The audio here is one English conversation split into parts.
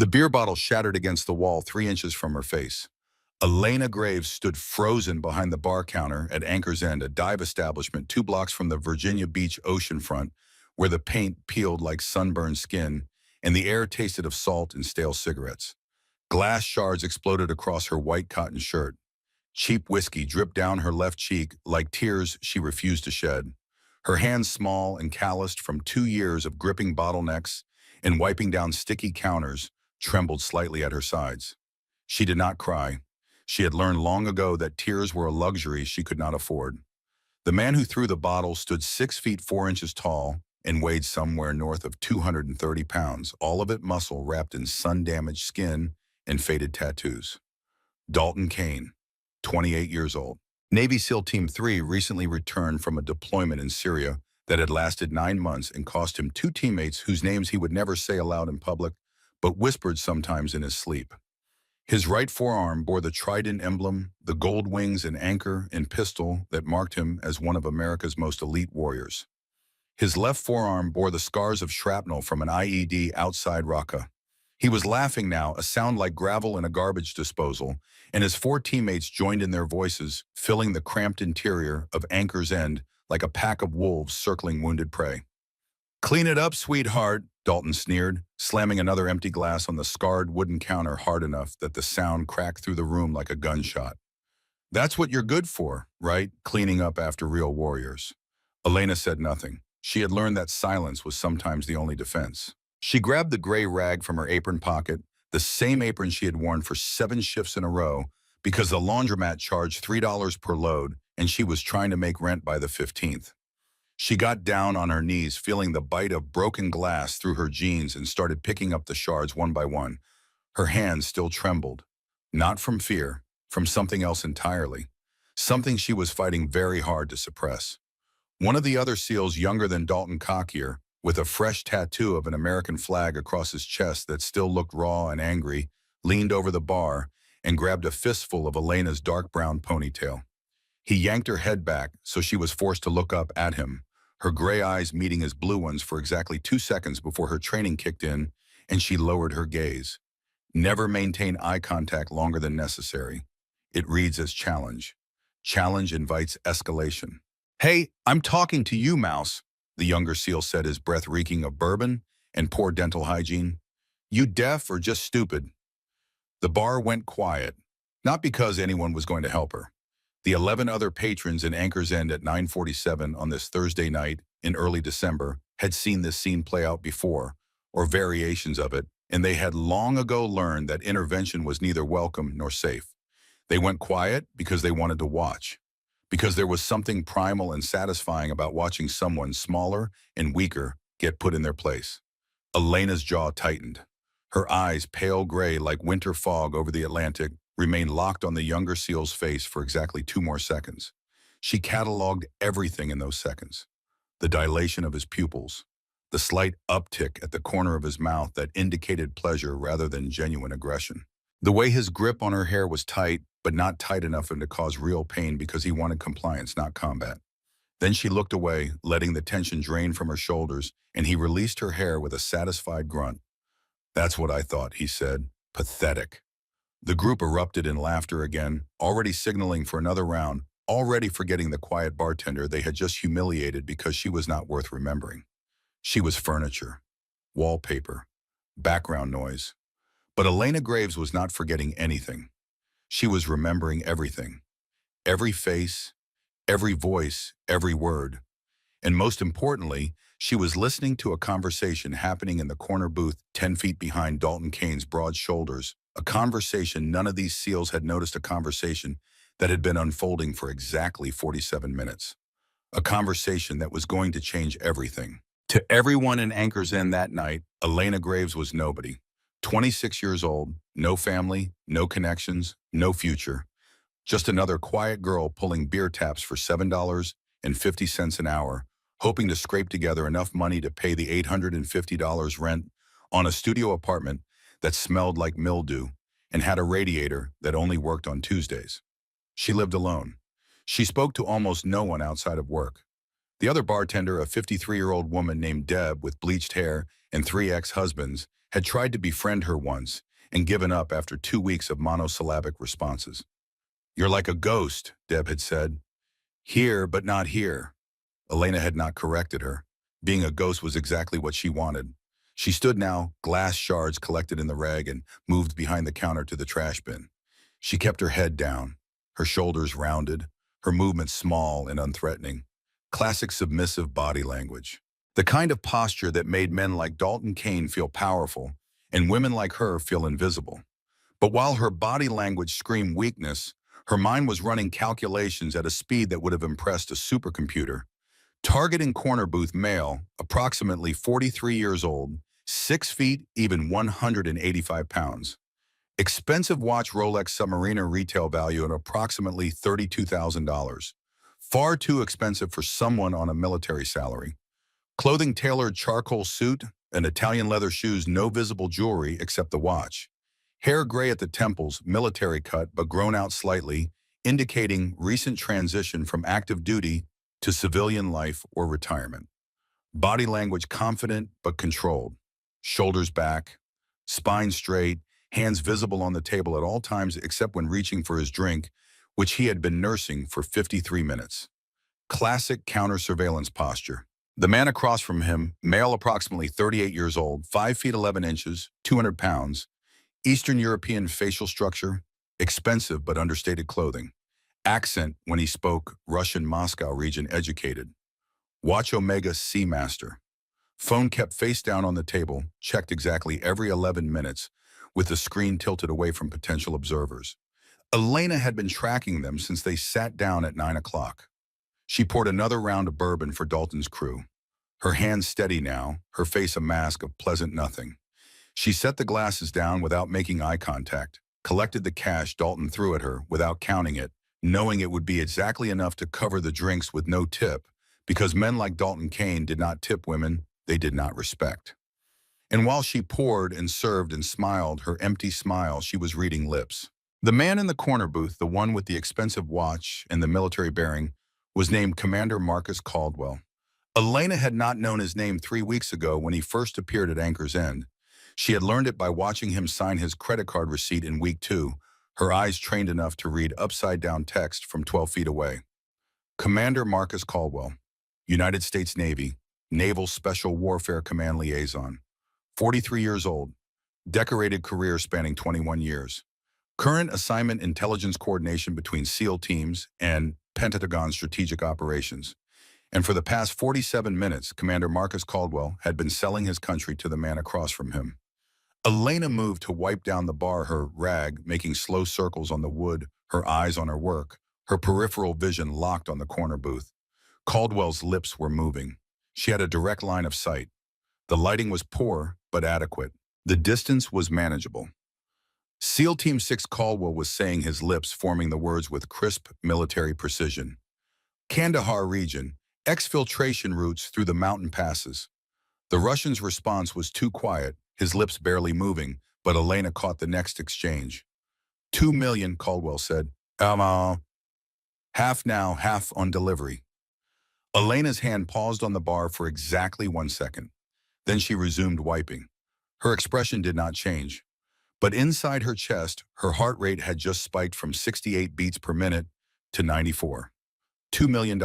The beer bottle shattered against the wall 3 inches from her face. Elena Graves stood frozen behind the bar counter at Anchor's End, a dive establishment 2 blocks from the Virginia Beach oceanfront, where the paint peeled like sunburned skin and the air tasted of salt and stale cigarettes. Glass shards exploded across her white cotton shirt. Cheap whiskey dripped down her left cheek like tears she refused to shed. Her hands, small and calloused from 2 years of gripping bottlenecks and wiping down sticky counters, trembled slightly at her sides. She did not cry. She had learned long ago that tears were a luxury she could not afford. The man who threw the bottle stood 6 feet 4 inches tall and weighed somewhere north of 230 pounds, all of it muscle wrapped in sun-damaged skin and faded tattoos. Dalton Kane, 28 years old. Navy SEAL Team 3 recently returned from a deployment in Syria that had lasted 9 months and cost him 2 teammates whose names he would never say aloud in public, but whispered sometimes in his sleep. His right forearm bore the trident emblem, the gold wings and anchor and pistol that marked him as one of America's most elite warriors. His left forearm bore the scars of shrapnel from an IED outside Raqqa. He was laughing now, a sound like gravel in a garbage disposal, and his 4 teammates joined in their voices, filling the cramped interior of Anchor's End like a pack of wolves circling wounded prey. "Clean it up, sweetheart," Dalton sneered, slamming another empty glass on the scarred wooden counter hard enough that the sound cracked through the room like a gunshot. "That's what you're good for, right? Cleaning up after real warriors." Elena said nothing. She had learned that silence was sometimes the only defense. She grabbed the gray rag from her apron pocket, the same apron she had worn for 7 shifts in a row, because the laundromat charged $3 per load and she was trying to make rent by the 15th. She got down on her knees, feeling the bite of broken glass through her jeans, and started picking up the shards one by one. Her hands still trembled. Not from fear, from something else entirely. Something she was fighting very hard to suppress. One of the other SEALs, younger than Dalton, cockier, with a fresh tattoo of an American flag across his chest that still looked raw and angry, leaned over the bar and grabbed a fistful of Elena's dark brown ponytail. He yanked her head back, so she was forced to look up at him, her gray eyes meeting his blue ones for exactly 2 seconds before her training kicked in and she lowered her gaze. Never maintain eye contact longer than necessary. It reads as challenge. Challenge invites escalation. "Hey, I'm talking to you, Mouse," the younger SEAL said, his breath reeking of bourbon and poor dental hygiene. "You deaf or just stupid?" The bar went quiet, not because anyone was going to help her. The 11 other patrons in Anchor's End at 9:47 on this Thursday night in early December had seen this scene play out before, or variations of it, and they had long ago learned that intervention was neither welcome nor safe. They went quiet because they wanted to watch, because there was something primal and satisfying about watching someone smaller and weaker get put in their place. Elena's jaw tightened. Her eyes, pale gray like winter fog over the Atlantic, remained locked on the younger SEAL's face for exactly 2 more seconds. She cataloged everything in those seconds. The dilation of his pupils, the slight uptick at the corner of his mouth that indicated pleasure rather than genuine aggression. The way his grip on her hair was tight, but not tight enough for him to cause real pain because he wanted compliance, not combat. Then she looked away, letting the tension drain from her shoulders, and he released her hair with a satisfied grunt. "That's what I thought," he said. "Pathetic." The group erupted in laughter again, already signaling for another round, already forgetting the quiet bartender they had just humiliated because she was not worth remembering. She was furniture, wallpaper, background noise. But Elena Graves was not forgetting anything. She was remembering everything. Every face, every voice, every word. And most importantly, she was listening to a conversation happening in the corner booth 10 feet behind Dalton Kane's broad shoulders, a conversation none of these SEALs had noticed, a conversation that had been unfolding for exactly 47 minutes. A conversation that was going to change everything. To everyone in Anchor's End that night, Elena Graves was nobody. 26 years old, no family, no connections, no future. Just another quiet girl pulling beer taps for $7.50 an hour, hoping to scrape together enough money to pay the $850 rent on a studio apartment that smelled like mildew and had a radiator that only worked on Tuesdays. She lived alone. She spoke to almost no one outside of work. The other bartender, a 53-year-old woman named Deb with bleached hair and 3 ex-husbands, had tried to befriend her once and given up after 2 weeks of monosyllabic responses. "You're like a ghost," Deb had said. "Here, but not here." Elena had not corrected her. Being a ghost was exactly what she wanted. She stood now, glass shards collected in the rag, and moved behind the counter to the trash bin. She kept her head down, her shoulders rounded, her movements small and unthreatening. Classic submissive body language. The kind of posture that made men like Dalton Kane feel powerful and women like her feel invisible. But while her body language screamed weakness, her mind was running calculations at a speed that would have impressed a supercomputer. Targeting corner booth male, approximately 43 years old, 6 feet, even 185 pounds. Expensive watch Rolex Submariner retail value at approximately $32,000. Far too expensive for someone on a military salary. Clothing tailored charcoal suit and Italian leather shoes, no visible jewelry except the watch. Hair gray at the temples, military cut but grown out slightly, indicating recent transition from active duty to civilian life or retirement. Body language confident but controlled. Shoulders back, spine straight, hands visible on the table at all times except when reaching for his drink, which he had been nursing for 53 minutes. Classic counter-surveillance posture. The man across from him, male approximately 38 years old, 5 feet 11 inches, 200 pounds, Eastern European facial structure, expensive but understated clothing. Accent when he spoke, Russian Moscow region educated. Watch Omega Seamaster. Phone kept face down on the table, checked exactly every 11 minutes, with the screen tilted away from potential observers. Elena had been tracking them since they sat down at 9 o'clock. She poured another round of bourbon for Dalton's crew. Her hands steady now, her face a mask of pleasant nothing. She set the glasses down without making eye contact, collected the cash Dalton threw at her without counting it, knowing it would be exactly enough to cover the drinks with no tip, because men like Dalton Kane did not tip women they did not respect. And while she poured and served and smiled her empty smile, she was reading lips. The man in the corner booth, the one with the expensive watch and the military bearing, was named Commander Marcus Caldwell. Elena had not known his name 3 weeks ago when he first appeared at Anchor's End. She had learned it by watching him sign his credit card receipt in week 2, her eyes trained enough to read upside-down text from 12 feet away. Commander Marcus Caldwell, United States Navy, Naval Special Warfare Command Liaison. 43 years old, decorated career spanning 21 years. Current assignment intelligence coordination between SEAL teams and Pentagon strategic operations. And for the past 47 minutes, Commander Marcus Caldwell had been selling his country to the man across from him. Elena moved to wipe down the bar, her rag making slow circles on the wood, her eyes on her work, her peripheral vision locked on the corner booth. Caldwell's lips were moving. She had a direct line of sight. The lighting was poor, but adequate. The distance was manageable. SEAL Team 6 Caldwell was saying, his lips forming the words with crisp military precision. Kandahar region, exfiltration routes through the mountain passes. The Russian's response was too quiet, his lips barely moving, but Elena caught the next exchange. 2 million, Caldwell said. Half now, half on delivery. Elena's hand paused on the bar for exactly 1 second. Then she resumed wiping. Her expression did not change. But inside her chest, her heart rate had just spiked from 68 beats per minute to 94. $2 million.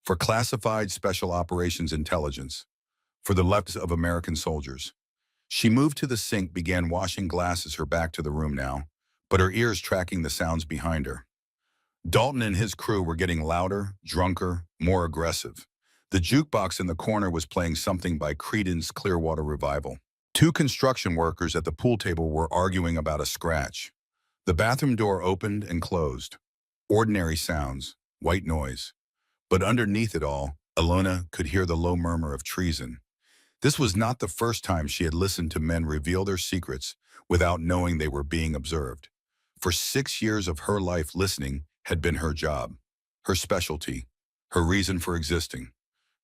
For classified special operations intelligence. For the lives of American soldiers. She moved to the sink, began washing glasses, her back to the room now, but her ears tracking the sounds behind her. Dalton and his crew were getting louder, drunker, more aggressive. The jukebox in the corner was playing something by Creedence Clearwater Revival. 2 construction workers at the pool table were arguing about a scratch. The bathroom door opened and closed. Ordinary sounds, white noise. But underneath it all, Elena could hear the low murmur of treason. This was not the first time she had listened to men reveal their secrets without knowing they were being observed. For 6 years of her life, listening had been her job, her specialty, her reason for existing.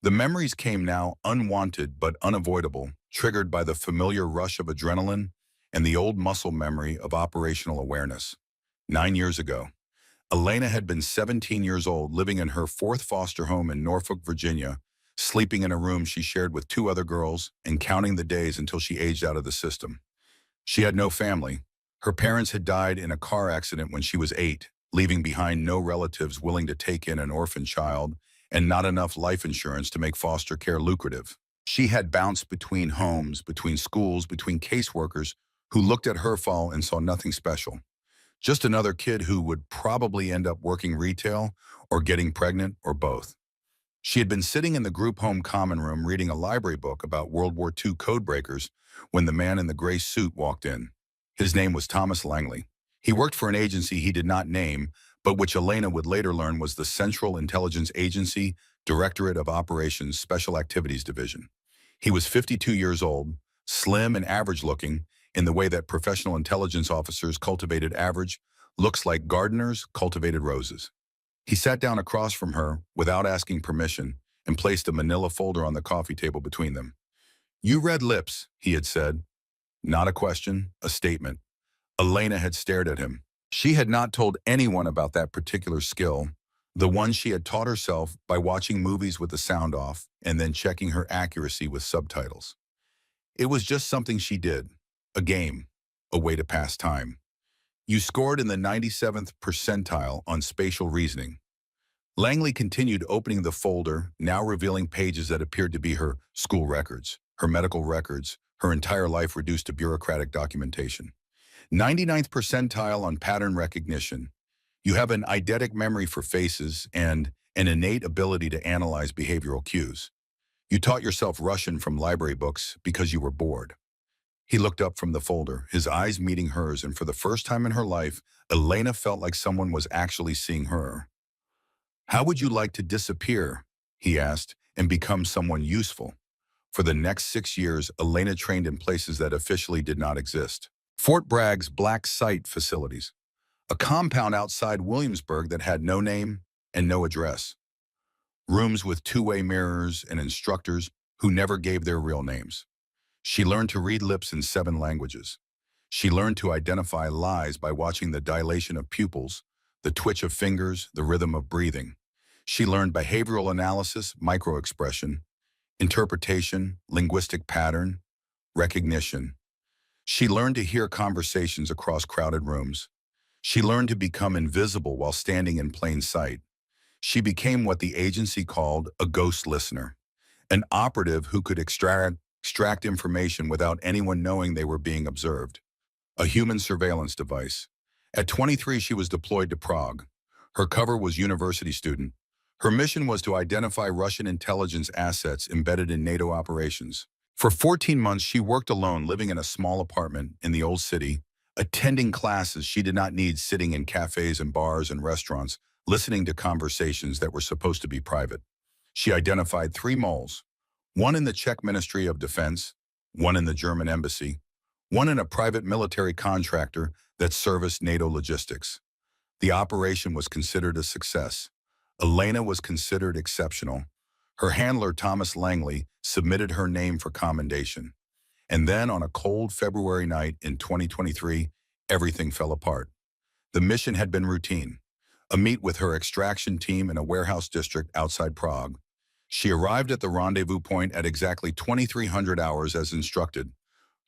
The memories came now, unwanted but unavoidable, triggered by the familiar rush of adrenaline and the old muscle memory of operational awareness. 9 years ago, Elena had been 17 years old, living in her 4th foster home in Norfolk, Virginia, sleeping in a room she shared with two other girls and counting the days until she aged out of the system. She had no family. Her parents had died in a car accident when she was 8, leaving behind no relatives willing to take in an orphan child and not enough life insurance to make foster care lucrative. She had bounced between homes, between schools, between caseworkers who looked at her fall and saw nothing special. Just another kid who would probably end up working retail or getting pregnant or both. She had been sitting in the group home common room reading a library book about World War II codebreakers when the man in the gray suit walked in. His name was Thomas Langley. He worked for an agency he did not name, but which Elena would later learn was the Central Intelligence Agency, Directorate of Operations Special Activities Division. He was 52 years old, slim and average-looking, in the way that professional intelligence officers cultivated average, looks like gardeners cultivated roses. He sat down across from her without asking permission and placed a manila folder on the coffee table between them. "You read lips," he had said. Not a question, a statement. Elena had stared at him. She had not told anyone about that particular skill, the one she had taught herself by watching movies with the sound off and then checking her accuracy with subtitles. It was just something she did, a game, a way to pass time. You scored in the 97th percentile on spatial reasoning. Langley continued opening the folder, now revealing pages that appeared to be her school records, her medical records, her entire life reduced to bureaucratic documentation. 99th percentile on pattern recognition. You have an eidetic memory for faces and an innate ability to analyze behavioral cues. You taught yourself Russian from library books because you were bored. He looked up from the folder, his eyes meeting hers, and for the first time in her life, Elena felt like someone was actually seeing her. "How would you like to disappear?" he asked, "and become someone useful?" For the next 6 years, Elena trained in places that officially did not exist. Fort Bragg's Black Site facilities, a compound outside Williamsburg that had no name and no address. Rooms with two-way mirrors and instructors who never gave their real names. She learned to read lips in 7 languages. She learned to identify lies by watching the dilation of pupils, the twitch of fingers, the rhythm of breathing. She learned behavioral analysis, microexpression, interpretation, linguistic pattern, recognition. She learned to hear conversations across crowded rooms. She learned to become invisible while standing in plain sight. She became what the agency called a ghost listener, an operative who could extract information without anyone knowing they were being observed. A human surveillance device. At 23, she was deployed to Prague. Her cover was university student. Her mission was to identify Russian intelligence assets embedded in NATO operations. For 14 months, she worked alone, living in a small apartment in the old city, attending classes she did not need, sitting in cafes and bars and restaurants, listening to conversations that were supposed to be private. She identified 3 moles, one in the Czech Ministry of Defense, one in the German embassy, one in a private military contractor that serviced NATO logistics. The operation was considered a success. Elena was considered exceptional. Her handler, Thomas Langley, submitted her name for commendation. And then on a cold February night in 2023, everything fell apart. The mission had been routine. A meet with her extraction team in a warehouse district outside Prague. She arrived at the rendezvous point at exactly 2300 hours as instructed.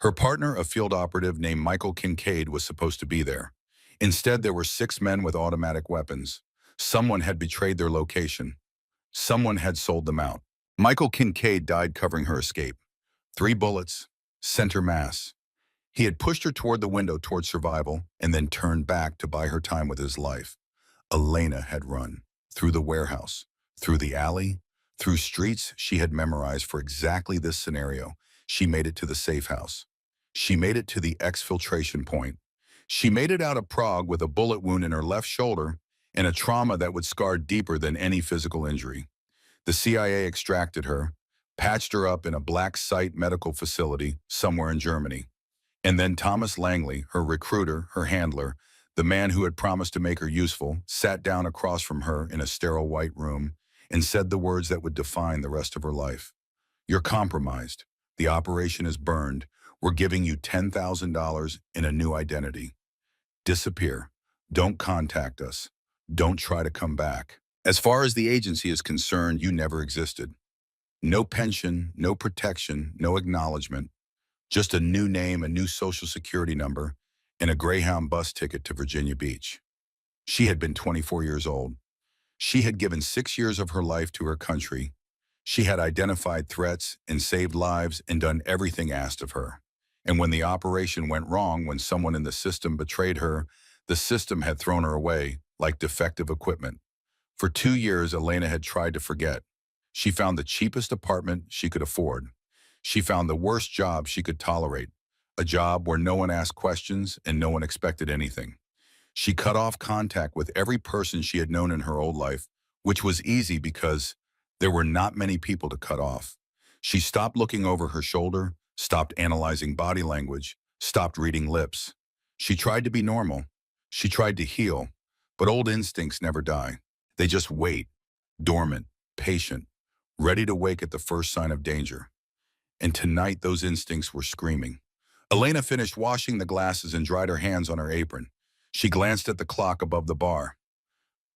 Her partner, a field operative named Michael Kincaid, was supposed to be there. Instead, there were 6 men with automatic weapons. Someone had betrayed their location. Someone had sold them out. Michael Kincaid died covering her escape. 3 bullets, center mass. He had pushed her toward the window toward survival and then turned back to buy her time with his life. Elena had run through the warehouse, through the alley, through streets she had memorized for exactly this scenario. She made it to the safe house. She made it to the exfiltration point. She made it out of Prague with a bullet wound in her left shoulder and a trauma that would scar deeper than any physical injury. The CIA extracted her, patched her up in a black site medical facility somewhere in Germany. And then Thomas Langley, her recruiter, her handler, the man who had promised to make her useful, sat down across from her in a sterile white room and said the words that would define the rest of her life. "You're compromised. The operation is burned. We're giving you $10,000 in a new identity. Disappear. Don't contact us. Don't try to come back. As far as the agency is concerned, you never existed." No pension, no protection, no acknowledgement, just a new name, a new social security number, and a Greyhound bus ticket to Virginia Beach. She had been 24 years old. She had given 6 years of her life to her country. She had identified threats and saved lives and done everything asked of her. And when the operation went wrong, when someone in the system betrayed her, the system had thrown her away like defective equipment. For 2 years, Elena had tried to forget. She found the cheapest apartment she could afford. She found the worst job she could tolerate, a job where no one asked questions and no one expected anything. She cut off contact with every person she had known in her old life, which was easy because there were not many people to cut off. She stopped looking over her shoulder, stopped analyzing body language, stopped reading lips. She tried to be normal. She tried to heal, but old instincts never die. They just wait, dormant, patient, ready to wake at the first sign of danger. And tonight those instincts were screaming. Elena finished washing the glasses and dried her hands on her apron. She glanced at the clock above the bar.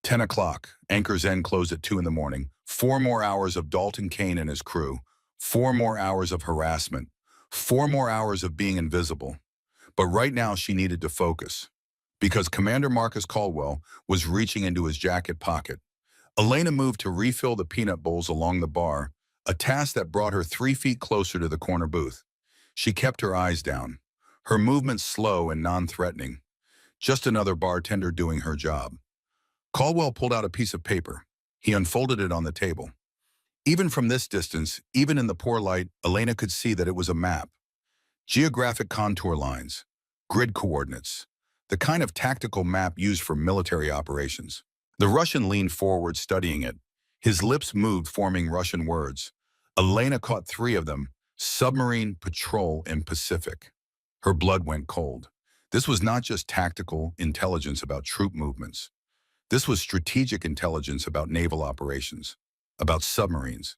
10 o'clock. Anchor's End closed at 2 in the morning. 4 more hours of Dalton Kane and his crew. 4 more hours of harassment. 4 more hours of being invisible. But right now she needed to focus, because Commander Marcus Caldwell was reaching into his jacket pocket. Elena moved to refill the peanut bowls along the bar, a task that brought her 3 feet closer to the corner booth. She kept her eyes down, her movements slow and non-threatening. Just another bartender doing her job. Caldwell pulled out a piece of paper. He unfolded it on the table. Even from this distance, even in the poor light, Elena could see that it was a map. Geographic contour lines, grid coordinates, the kind of tactical map used for military operations. The Russian leaned forward, studying it. His lips moved, forming Russian words. Elena caught 3 of them: submarine, patrol, and Pacific. Her blood went cold. This was not just tactical intelligence about troop movements. This was strategic intelligence about naval operations, about submarines,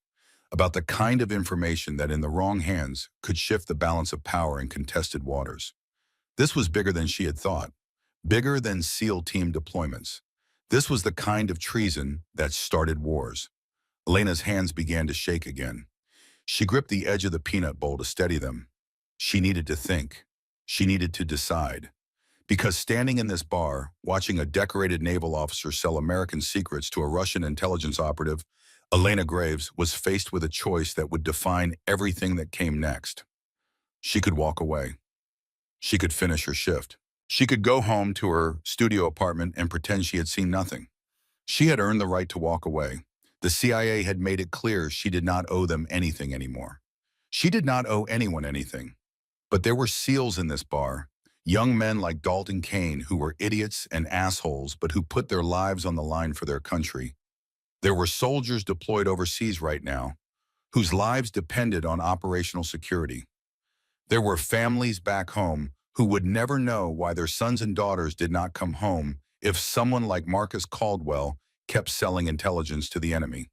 about the kind of information that in the wrong hands could shift the balance of power in contested waters. This was bigger than she had thought, bigger than SEAL team deployments. This was the kind of treason that started wars. Elena's hands began to shake again. She gripped the edge of the peanut bowl to steady them. She needed to think. She needed to decide. Because standing in this bar, watching a decorated naval officer sell American secrets to a Russian intelligence operative, Elena Graves was faced with a choice that would define everything that came next. She could walk away. She could finish her shift. She could go home to her studio apartment and pretend she had seen nothing. She had earned the right to walk away. The CIA had made it clear she did not owe them anything anymore. She did not owe anyone anything. But there were SEALs in this bar, young men like Dalton Kane who were idiots and assholes but who put their lives on the line for their country. There were soldiers deployed overseas right now whose lives depended on operational security. There were families back home who would never know why their sons and daughters did not come home if someone like Marcus Caldwell kept selling intelligence to the enemy.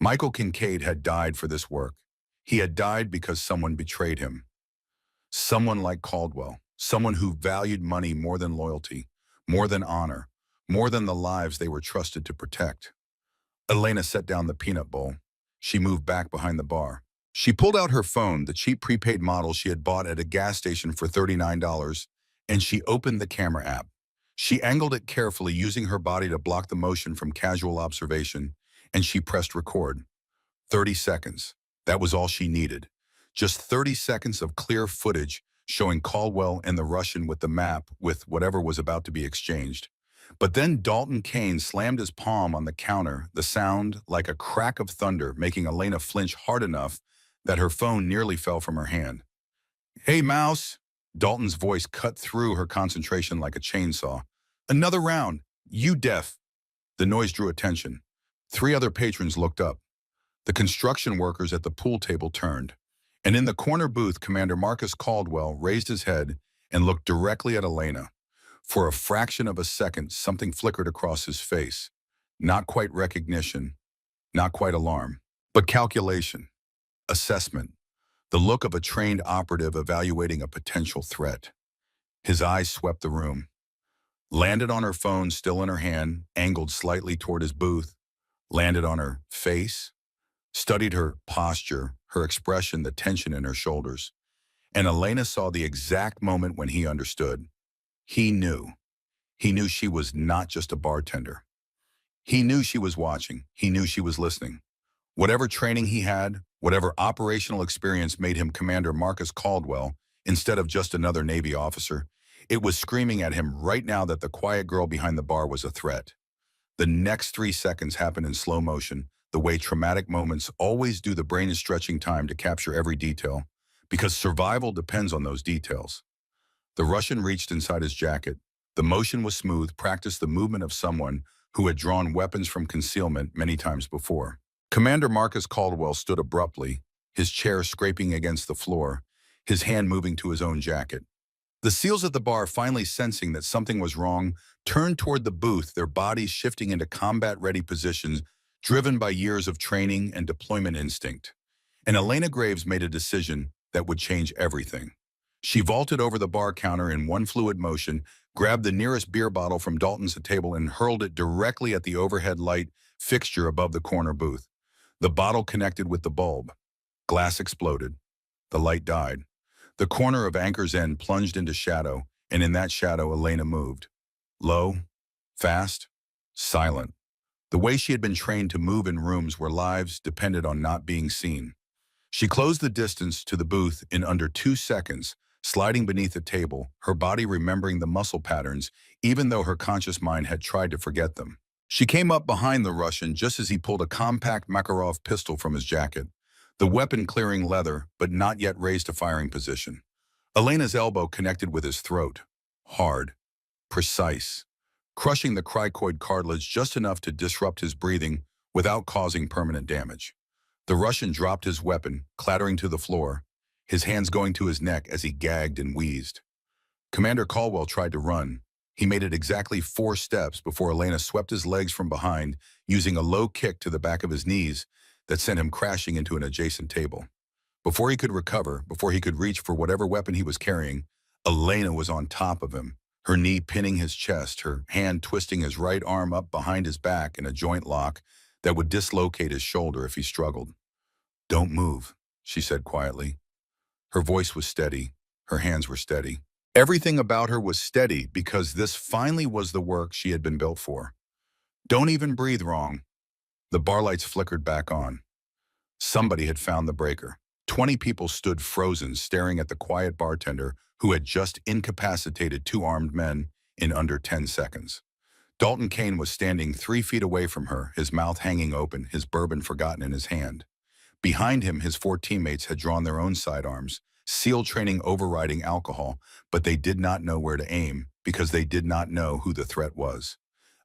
Michael Kincaid had died for this work. He had died because someone betrayed him. Someone like Caldwell, someone who valued money more than loyalty, more than honor, more than the lives they were trusted to protect. Elena set down the peanut bowl. She moved back behind the bar. She pulled out her phone, the cheap prepaid model she had bought at a gas station for $39, and she opened the camera app. She angled it carefully, using her body to block the motion from casual observation, and she pressed record. 30 seconds. That was all she needed. Just 30 seconds of clear footage showing Caldwell and the Russian with the map, with whatever was about to be exchanged. But then Dalton Kane slammed his palm on the counter, the sound like a crack of thunder, making Elena flinch hard enough that her phone nearly fell from her hand. "Hey, Mouse!" Dalton's voice cut through her concentration like a chainsaw. "Another round! You deaf!" The noise drew attention. 3 other patrons looked up. The construction workers at the pool table turned. And in the corner booth, Commander Marcus Caldwell raised his head and looked directly at Elena. For a fraction of a second, something flickered across his face. Not quite recognition, not quite alarm, but calculation, assessment, the look of a trained operative evaluating a potential threat. His eyes swept the room, landed on her phone still in her hand, angled slightly toward his booth, landed on her face, studied her posture, her expression, the tension in her shoulders. And Elena saw the exact moment when he understood. He knew. He knew she was not just a bartender. He knew she was watching. He knew she was listening. Whatever training he had, whatever operational experience made him Commander Marcus Caldwell instead of just another Navy officer, it was screaming at him right now that the quiet girl behind the bar was a threat. The next 3 seconds happened in slow motion, the way traumatic moments always do. The brain is stretching time to capture every detail, because survival depends on those details. The Russian reached inside his jacket. The motion was smooth, practiced the movement of someone who had drawn weapons from concealment many times before. Commander Marcus Caldwell stood abruptly, his chair scraping against the floor, his hand moving to his own jacket. The SEALs at the bar, finally sensing that something was wrong, turned toward the booth, their bodies shifting into combat-ready positions, driven by years of training and deployment instinct. And Elena Graves made a decision that would change everything. She vaulted over the bar counter in one fluid motion, grabbed the nearest beer bottle from Dalton's table and hurled it directly at the overhead light fixture above the corner booth. The bottle connected with the bulb. Glass exploded. The light died. The corner of Anchor's End plunged into shadow, and in that shadow, Elena moved. Low, fast, silent. The way she had been trained to move in rooms where lives depended on not being seen. She closed the distance to the booth in under 2 seconds, sliding beneath the table, her body remembering the muscle patterns, even though her conscious mind had tried to forget them. She came up behind the Russian just as he pulled a compact Makarov pistol from his jacket, the weapon clearing leather, but not yet raised to firing position. Elena's elbow connected with his throat, hard, precise, crushing the cricoid cartilage just enough to disrupt his breathing without causing permanent damage. The Russian dropped his weapon, clattering to the floor, his hands going to his neck as he gagged and wheezed. Commander Caldwell tried to run. He made it exactly 4 steps before Elena swept his legs from behind, using a low kick to the back of his knees that sent him crashing into an adjacent table. Before he could recover, before he could reach for whatever weapon he was carrying, Elena was on top of him, her knee pinning his chest, her hand twisting his right arm up behind his back in a joint lock that would dislocate his shoulder if he struggled. "Don't move," she said quietly. Her voice was steady. Her hands were steady. Everything about her was steady because this finally was the work she had been built for. "Don't even breathe wrong." The bar lights flickered back on. Somebody had found the breaker. 20 people stood frozen, staring at the quiet bartender who had just incapacitated 2 armed men in under 10 seconds. Dalton Kane was standing 3 feet away from her, his mouth hanging open, his bourbon forgotten in his hand. Behind him, his 4 teammates had drawn their own sidearms, SEAL training overriding alcohol, but they did not know where to aim because they did not know who the threat was.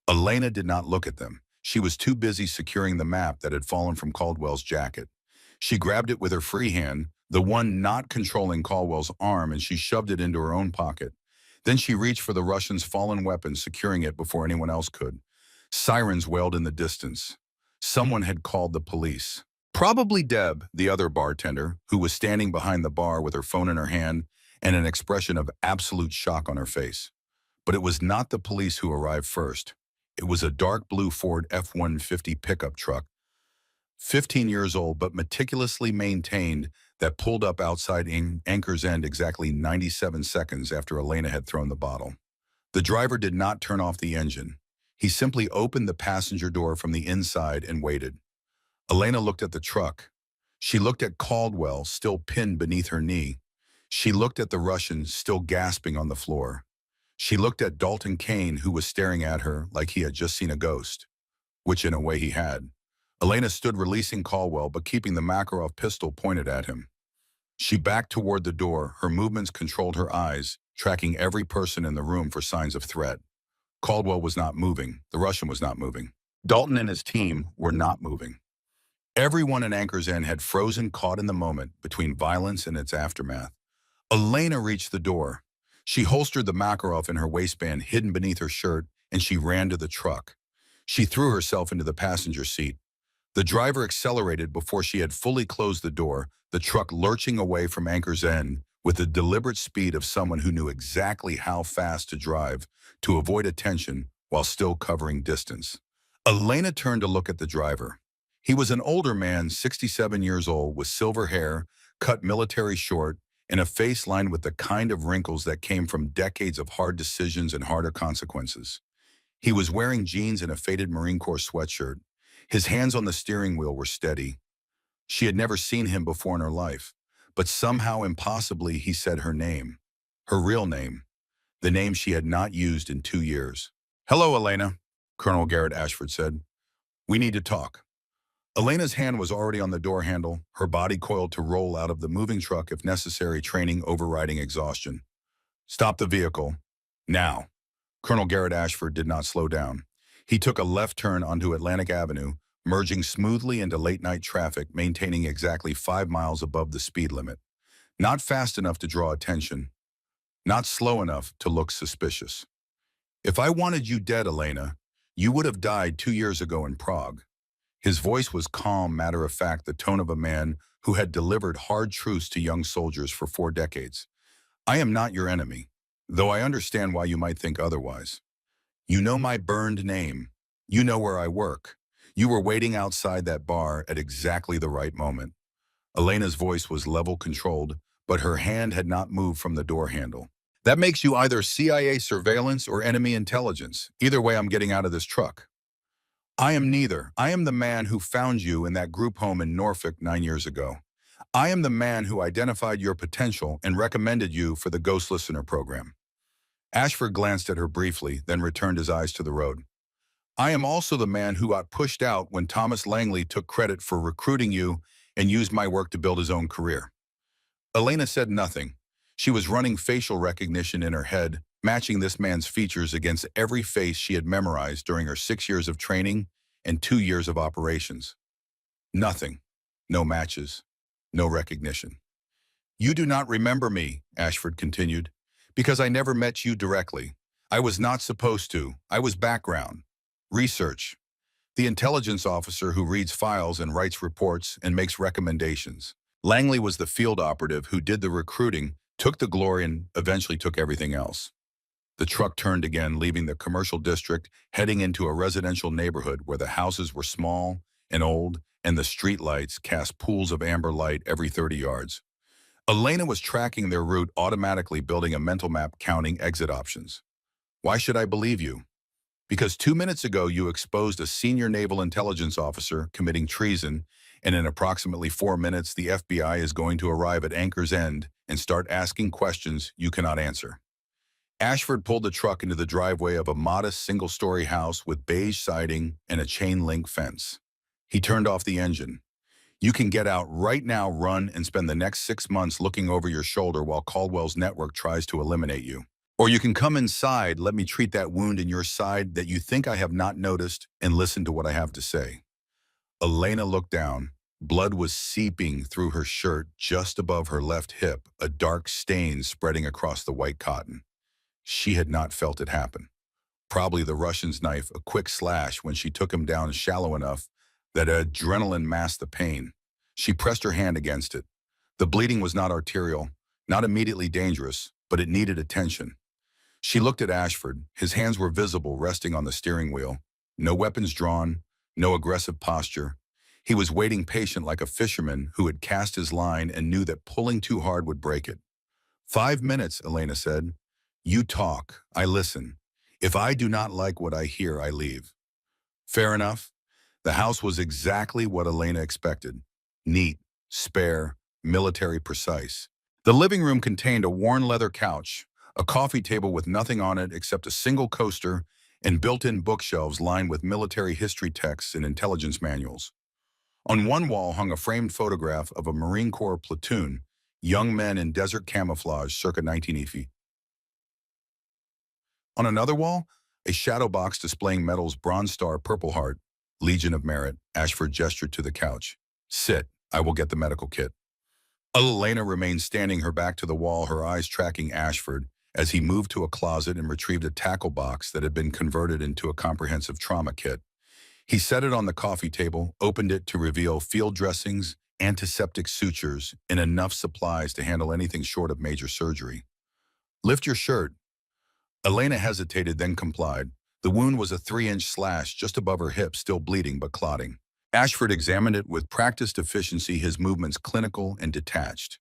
Elena did not look at them. She was too busy securing the map that had fallen from Caldwell's jacket. She grabbed it with her free hand, the one not controlling Caldwell's arm, and she shoved it into her own pocket. Then she reached for the Russian's fallen weapon, securing it before anyone else could. Sirens wailed in the distance. Someone had called the police. Probably Deb, the other bartender, who was standing behind the bar with her phone in her hand and an expression of absolute shock on her face. But it was not the police who arrived first. It was a dark blue Ford F-150 pickup truck, 15 years old but meticulously maintained, that pulled up outside Anchor's End exactly 97 seconds after Elena had thrown the bottle. The driver did not turn off the engine. He simply opened the passenger door from the inside and waited. Elena looked at the truck. She looked at Caldwell, still pinned beneath her knee. She looked at the Russian, still gasping on the floor. She looked at Dalton Kane, who was staring at her like he had just seen a ghost, which in a way he had. Elena stood releasing Caldwell but keeping the Makarov pistol pointed at him. She backed toward the door, her movements controlled her eyes, tracking every person in the room for signs of threat. Caldwell was not moving. The Russian was not moving. Dalton and his team were not moving. Everyone in Anchor's End had frozen, caught in the moment between violence and its aftermath. Elena reached the door. She holstered the Makarov in her waistband, hidden beneath her shirt, and she ran to the truck. She threw herself into the passenger seat. The driver accelerated before she had fully closed the door, the truck lurching away from Anchor's End with the deliberate speed of someone who knew exactly how fast to drive to avoid attention while still covering distance. Elena turned to look at the driver. He was an older man, 67 years old, with silver hair, cut military short, and a face lined with the kind of wrinkles that came from decades of hard decisions and harder consequences. He was wearing jeans and a faded Marine Corps sweatshirt. His hands on the steering wheel were steady. She had never seen him before in her life, but somehow impossibly he said her name, her real name, the name she had not used in 2 years. "Hello, Elena," Colonel Garrett Ashford said. "We need to talk." Elena's hand was already on the door handle, her body coiled to roll out of the moving truck if necessary, training overriding exhaustion. "Stop the vehicle. Now." Colonel Garrett Ashford did not slow down. He took a left turn onto Atlantic Avenue, merging smoothly into late-night traffic, maintaining exactly 5 miles above the speed limit. Not fast enough to draw attention, not slow enough to look suspicious. "If I wanted you dead, Elena, you would have died 2 years ago in Prague." His voice was calm, matter-of-fact, the tone of a man who had delivered hard truths to young soldiers for 4 decades. "I am not your enemy, though I understand why you might think otherwise. You know my burned name. You know where I work. You were waiting outside that bar at exactly the right moment." Elena's voice was level controlled, but her hand had not moved from the door handle. "That makes you either CIA surveillance or enemy intelligence. Either way, I'm getting out of this truck." "I am neither. I am the man who found you in that group home in Norfolk 9 years ago. I am the man who identified your potential and recommended you for the Ghost Listener program." Ashford glanced at her briefly, then returned his eyes to the road. "I am also the man who got pushed out when Thomas Langley took credit for recruiting you and used my work to build his own career." Elena said nothing. She was running facial recognition in her head, matching this man's features against every face she had memorized during her 6 years of training and 2 years of operations. Nothing. No matches. No recognition. "You do not remember me," Ashford continued, "because I never met you directly. I was not supposed to. I was background. Research. The intelligence officer who reads files and writes reports and makes recommendations. Langley was the field operative who did the recruiting, took the glory, and eventually took everything else." The truck turned again, leaving the commercial district, heading into a residential neighborhood where the houses were small and old, and the street lights cast pools of amber light every 30 yards. Elena was tracking their route, automatically building a mental map counting exit options. "Why should I believe you?" "Because 2 minutes ago you exposed a senior naval intelligence officer committing treason, and in approximately 4 minutes the FBI is going to arrive at Anchor's End and start asking questions you cannot answer." Ashford pulled the truck into the driveway of a modest single-story house with beige siding and a chain-link fence. He turned off the engine. "You can get out right now, run, and spend the next 6 months looking over your shoulder while Caldwell's network tries to eliminate you. Or you can come inside, let me treat that wound in your side that you think I have not noticed, and listen to what I have to say." Elena looked down. Blood was seeping through her shirt just above her left hip, a dark stain spreading across the white cotton. She had not felt it happen. Probably the Russian's knife, a quick slash when she took him down shallow enough that adrenaline masked the pain. She pressed her hand against it. The bleeding was not arterial, not immediately dangerous, but it needed attention. She looked at Ashford. His hands were visible, resting on the steering wheel. No weapons drawn, no aggressive posture. He was waiting patient like a fisherman who had cast his line and knew that pulling too hard would break it. "5 minutes, Elena said. "You talk, I listen. If I do not like what I hear, I leave." Fair enough. The house was exactly what Elena expected. Neat, spare, military precise. The living room contained a worn leather couch, a coffee table with nothing on it except a single coaster, and built-in bookshelves lined with military history texts and intelligence manuals. On one wall hung a framed photograph of a Marine Corps platoon, young men in desert camouflage circa 1980. On another wall, a shadow box displaying medals Bronze Star, Purple Heart, Legion of Merit. Ashford gestured to the couch. "Sit, I will get the medical kit." Elena remained standing, her back to the wall, her eyes tracking Ashford as he moved to a closet and retrieved a tackle box that had been converted into a comprehensive trauma kit. He set it on the coffee table, opened it to reveal field dressings, antiseptic sutures, and enough supplies to handle anything short of major surgery. "Lift your shirt." Elena hesitated, then complied. The wound was a 3-inch slash just above her hip, still bleeding but clotting. Ashford examined it with practiced efficiency, his movements clinical and detached.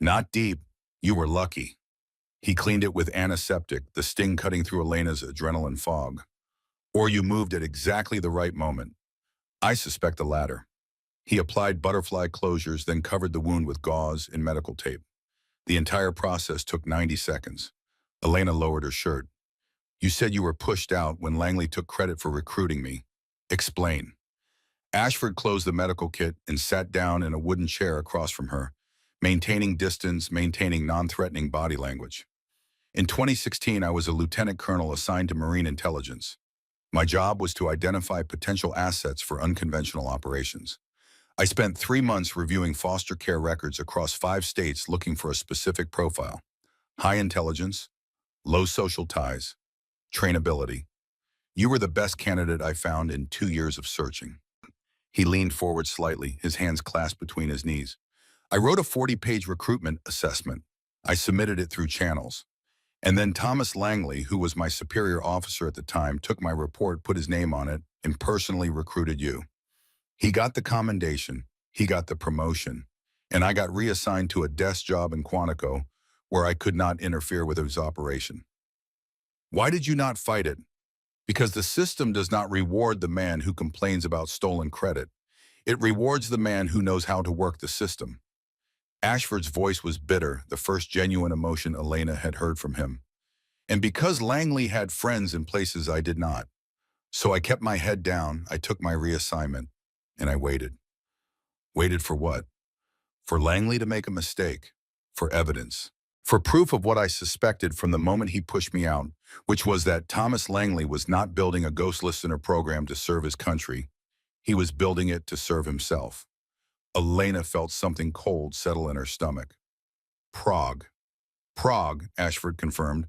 Not deep. You were lucky. He cleaned it with antiseptic, the sting cutting through Elena's adrenaline fog. Or you moved at exactly the right moment. I suspect the latter. He applied butterfly closures, then covered the wound with gauze and medical tape. The entire process took 90 seconds. Elena lowered her shirt. You said you were pushed out when Langley took credit for recruiting me. Explain. Ashford closed the medical kit and sat down in a wooden chair across from her, maintaining distance, maintaining non-threatening body language. In 2016, I was a lieutenant colonel assigned to Marine Intelligence. My job was to identify potential assets for unconventional operations. I spent 3 months reviewing foster care records across 5 states looking for a specific profile: high intelligence, low social ties, trainability. You were the best candidate I found in 2 years of searching. He leaned forward slightly, his hands clasped between his knees. I wrote a 40-page recruitment assessment. I submitted it through channels. And then Thomas Langley, who was my superior officer at the time, took my report, put his name on it, and personally recruited you. He got the commendation, he got the promotion, and I got reassigned to a desk job in Quantico where I could not interfere with his operation. Why did you not fight it? Because the system does not reward the man who complains about stolen credit. It rewards the man who knows how to work the system. Ashford's voice was bitter, the first genuine emotion Elena had heard from him. And because Langley had friends in places I did not. So I kept my head down, I took my reassignment, and I waited. Waited for what? For Langley to make a mistake. For evidence. For proof of what I suspected from the moment he pushed me out, which was that Thomas Langley was not building a ghost listener program to serve his country. He was building it to serve himself. Elena felt something cold settle in her stomach. Prague. Prague, Ashford confirmed.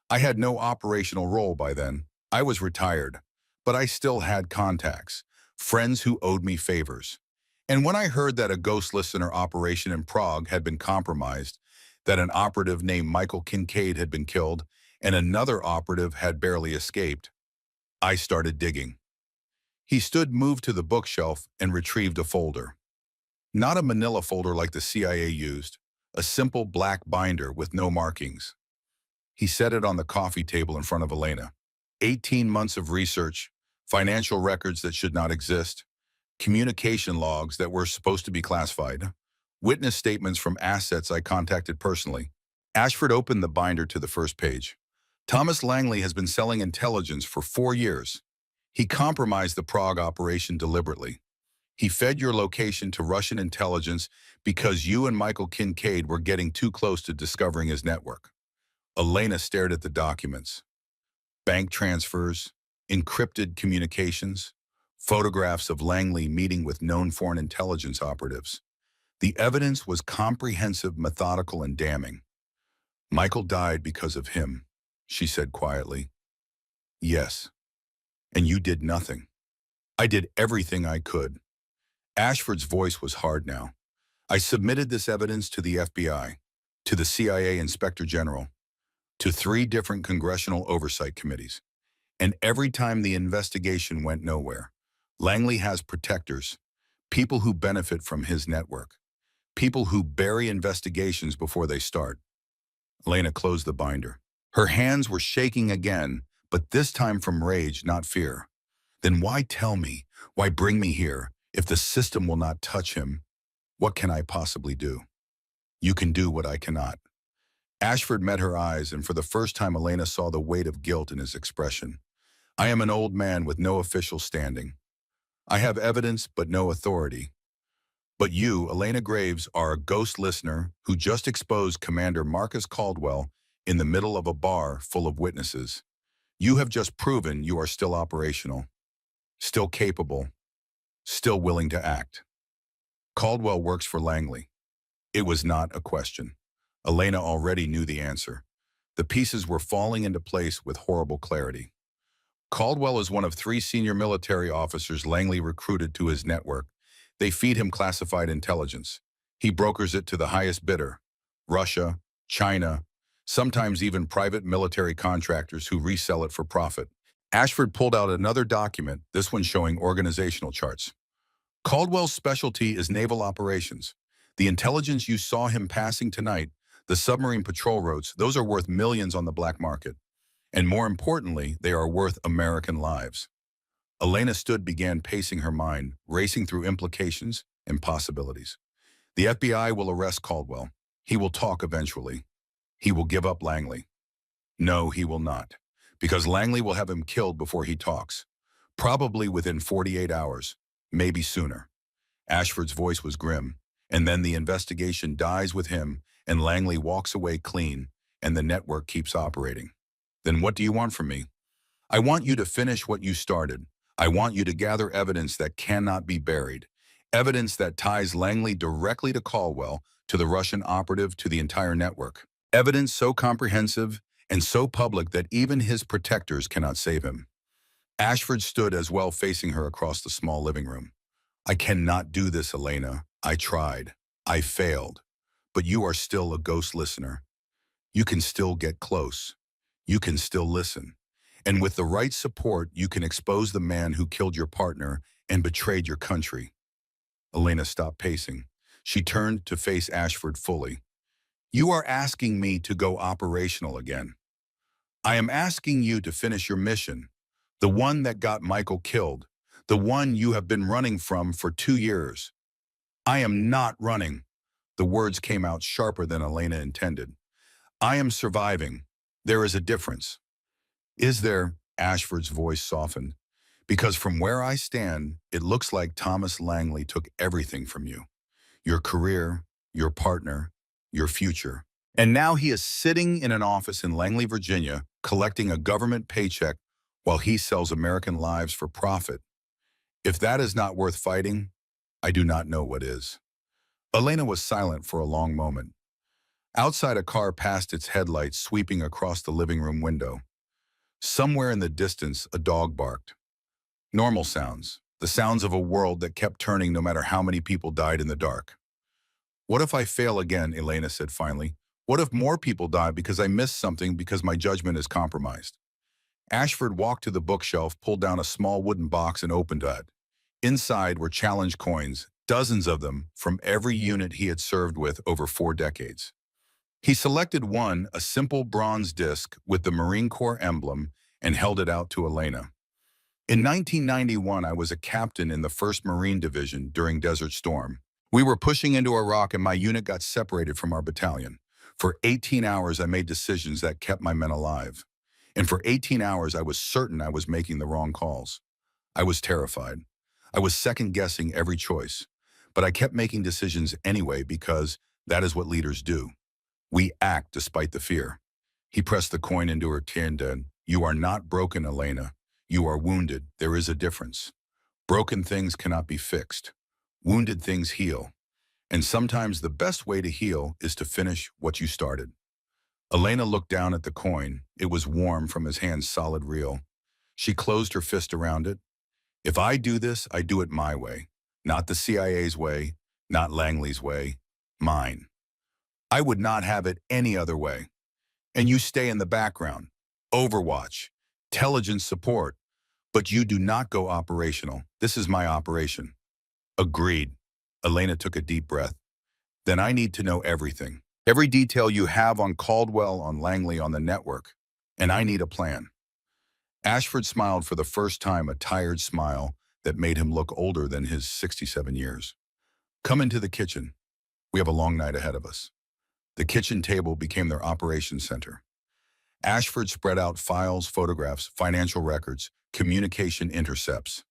I had no operational role by then. I was retired. But I still had contacts, friends who owed me favors. And when I heard that a ghost listener operation in Prague had been compromised, that an operative named Michael Kincaid had been killed, and another operative had barely escaped, I started digging. He stood, moved to the bookshelf, and retrieved a folder. Not a manila folder like the CIA used, a simple black binder with no markings. He set it on the coffee table in front of Elena. 18 months of research, financial records that should not exist, communication logs that were supposed to be classified, witness statements from assets I contacted personally. Ashford opened the binder to the first page. Thomas Langley has been selling intelligence for 4 years. He compromised the Prague operation deliberately. He fed your location to Russian intelligence because you and Michael Kincaid were getting too close to discovering his network. Elena stared at the documents. Bank transfers, encrypted communications, photographs of Langley meeting with known foreign intelligence operatives. The evidence was comprehensive, methodical, and damning. Michael died because of him, she said quietly. Yes. And you did nothing. I did everything I could. Ashford's voice was hard now. I submitted this evidence to the FBI, to the CIA Inspector General, to 3 different congressional oversight committees. And every time the investigation went nowhere. Langley has protectors, people who benefit from his network, people who bury investigations before they start. Elena closed the binder. Her hands were shaking again, but this time from rage, not fear. Then why tell me? Why bring me here? If the system will not touch him, what can I possibly do? You can do what I cannot. Ashford met her eyes, and for the first time Elena saw the weight of guilt in his expression. I am an old man with no official standing. I have evidence but no authority. But you, Elena Graves, are a ghost listener who just exposed Commander Marcus Caldwell in the middle of a bar full of witnesses. You have just proven you are still operational, still capable, still willing to act. Caldwell works for Langley. It was not a question. Elena already knew the answer. The pieces were falling into place with horrible clarity. Caldwell is one of 3 senior military officers Langley recruited to his network. They feed him classified intelligence. He brokers it to the highest bidder, Russia, China, sometimes even private military contractors who resell it for profit. Ashford pulled out another document, this one showing organizational charts. Caldwell's specialty is naval operations. The intelligence you saw him passing tonight, the submarine patrol routes, those are worth millions on the black market. And more importantly, they are worth American lives. Elena began pacing her mind, racing through implications and possibilities. The FBI will arrest Caldwell. He will talk eventually. He will give up Langley. No, he will not, because Langley will have him killed before he talks. Probably within 48 hours, maybe sooner. Ashford's voice was grim, and then the investigation dies with him, and Langley walks away clean, and the network keeps operating. Then what do you want from me? I want you to finish what you started. I want you to gather evidence that cannot be buried. Evidence that ties Langley directly to Caldwell, to the Russian operative, to the entire network. Evidence so comprehensive and so public that even his protectors cannot save him. Ashford stood as well, facing her across the small living room. I cannot do this, Elena. I tried. I failed. But you are still a ghost listener. You can still get close. You can still listen. And with the right support, you can expose the man who killed your partner and betrayed your country. Elena stopped pacing. She turned to face Ashford fully. You are asking me to go operational again. I am asking you to finish your mission, the one that got Michael killed, the one you have been running from for 2 years. I am not running. The words came out sharper than Elena intended. I am surviving. There is a difference. Is there? Ashford's voice softened. Because from where I stand, it looks like Thomas Langley took everything from you. Your career, your partner, your future. And now he is sitting in an office in Langley, Virginia, collecting a government paycheck while he sells American lives for profit. If that is not worth fighting, I do not know what is. Elena was silent for a long moment. Outside, a car passed its headlights, sweeping across the living room window. Somewhere in the distance, a dog barked. Normal sounds, the sounds of a world that kept turning no matter how many people died in the dark. What if I fail again, Elena said finally. What if more people die because I missed something, because my judgment is compromised? Ashford walked to the bookshelf, pulled down a small wooden box and opened it. Inside were challenge coins, dozens of them, from every unit he had served with over 4 decades. He selected one, a simple bronze disc with the Marine Corps emblem, and held it out to Elena. In 1991, I was a captain in the 1st Marine Division during Desert Storm. We were pushing into Iraq and my unit got separated from our battalion. For 18 hours, I made decisions that kept my men alive. And for 18 hours, I was certain I was making the wrong calls. I was terrified. I was second-guessing every choice. But I kept making decisions anyway because that is what leaders do. We act despite the fear. He pressed the coin into her hand and, you are not broken, Elena. You are wounded. There is a difference. Broken things cannot be fixed. Wounded things heal. And sometimes the best way to heal is to finish what you started. Elena looked down at the coin. It was warm from his hand's solid reel. She closed her fist around it. If I do this, I do it my way. Not the CIA's way, not Langley's way, mine. I would not have it any other way. And you stay in the background. Overwatch. Intelligence support. But you do not go operational. This is my operation. Agreed. Elena took a deep breath. Then I need to know everything. Every detail you have on Caldwell, on Langley, on the network. And I need a plan. Ashford smiled for the first time, a tired smile that made him look older than his 67 years. Come into the kitchen. We have a long night ahead of us. The kitchen table became their operations center. Ashford spread out files, photographs, financial records, communication intercepts.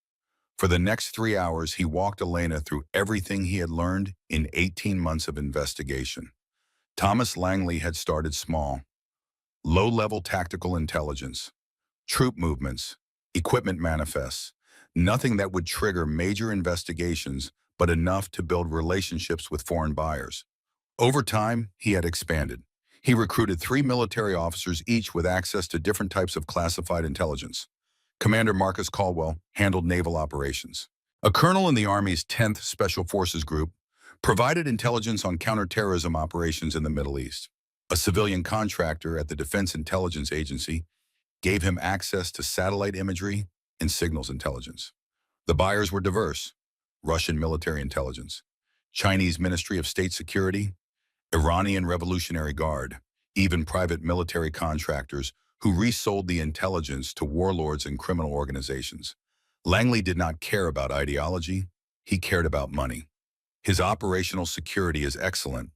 For the next 3 hours, he walked Elena through everything he had learned in 18 months of investigation. Thomas Langley had started small. Low-level tactical intelligence, troop movements, equipment manifests, nothing that would trigger major investigations, but enough to build relationships with foreign buyers. Over time, he had expanded. He recruited 3 military officers, each with access to different types of classified intelligence. Commander Marcus Caldwell handled naval operations. A colonel in the Army's 10th Special Forces Group provided intelligence on counterterrorism operations in the Middle East. A civilian contractor at the Defense Intelligence Agency gave him access to satellite imagery and signals intelligence. The buyers were diverse. Russian military intelligence, Chinese Ministry of State Security, Iranian Revolutionary Guard, even private military contractors who resold the intelligence to warlords and criminal organizations. Langley did not care about ideology, he cared about money. His operational security is excellent,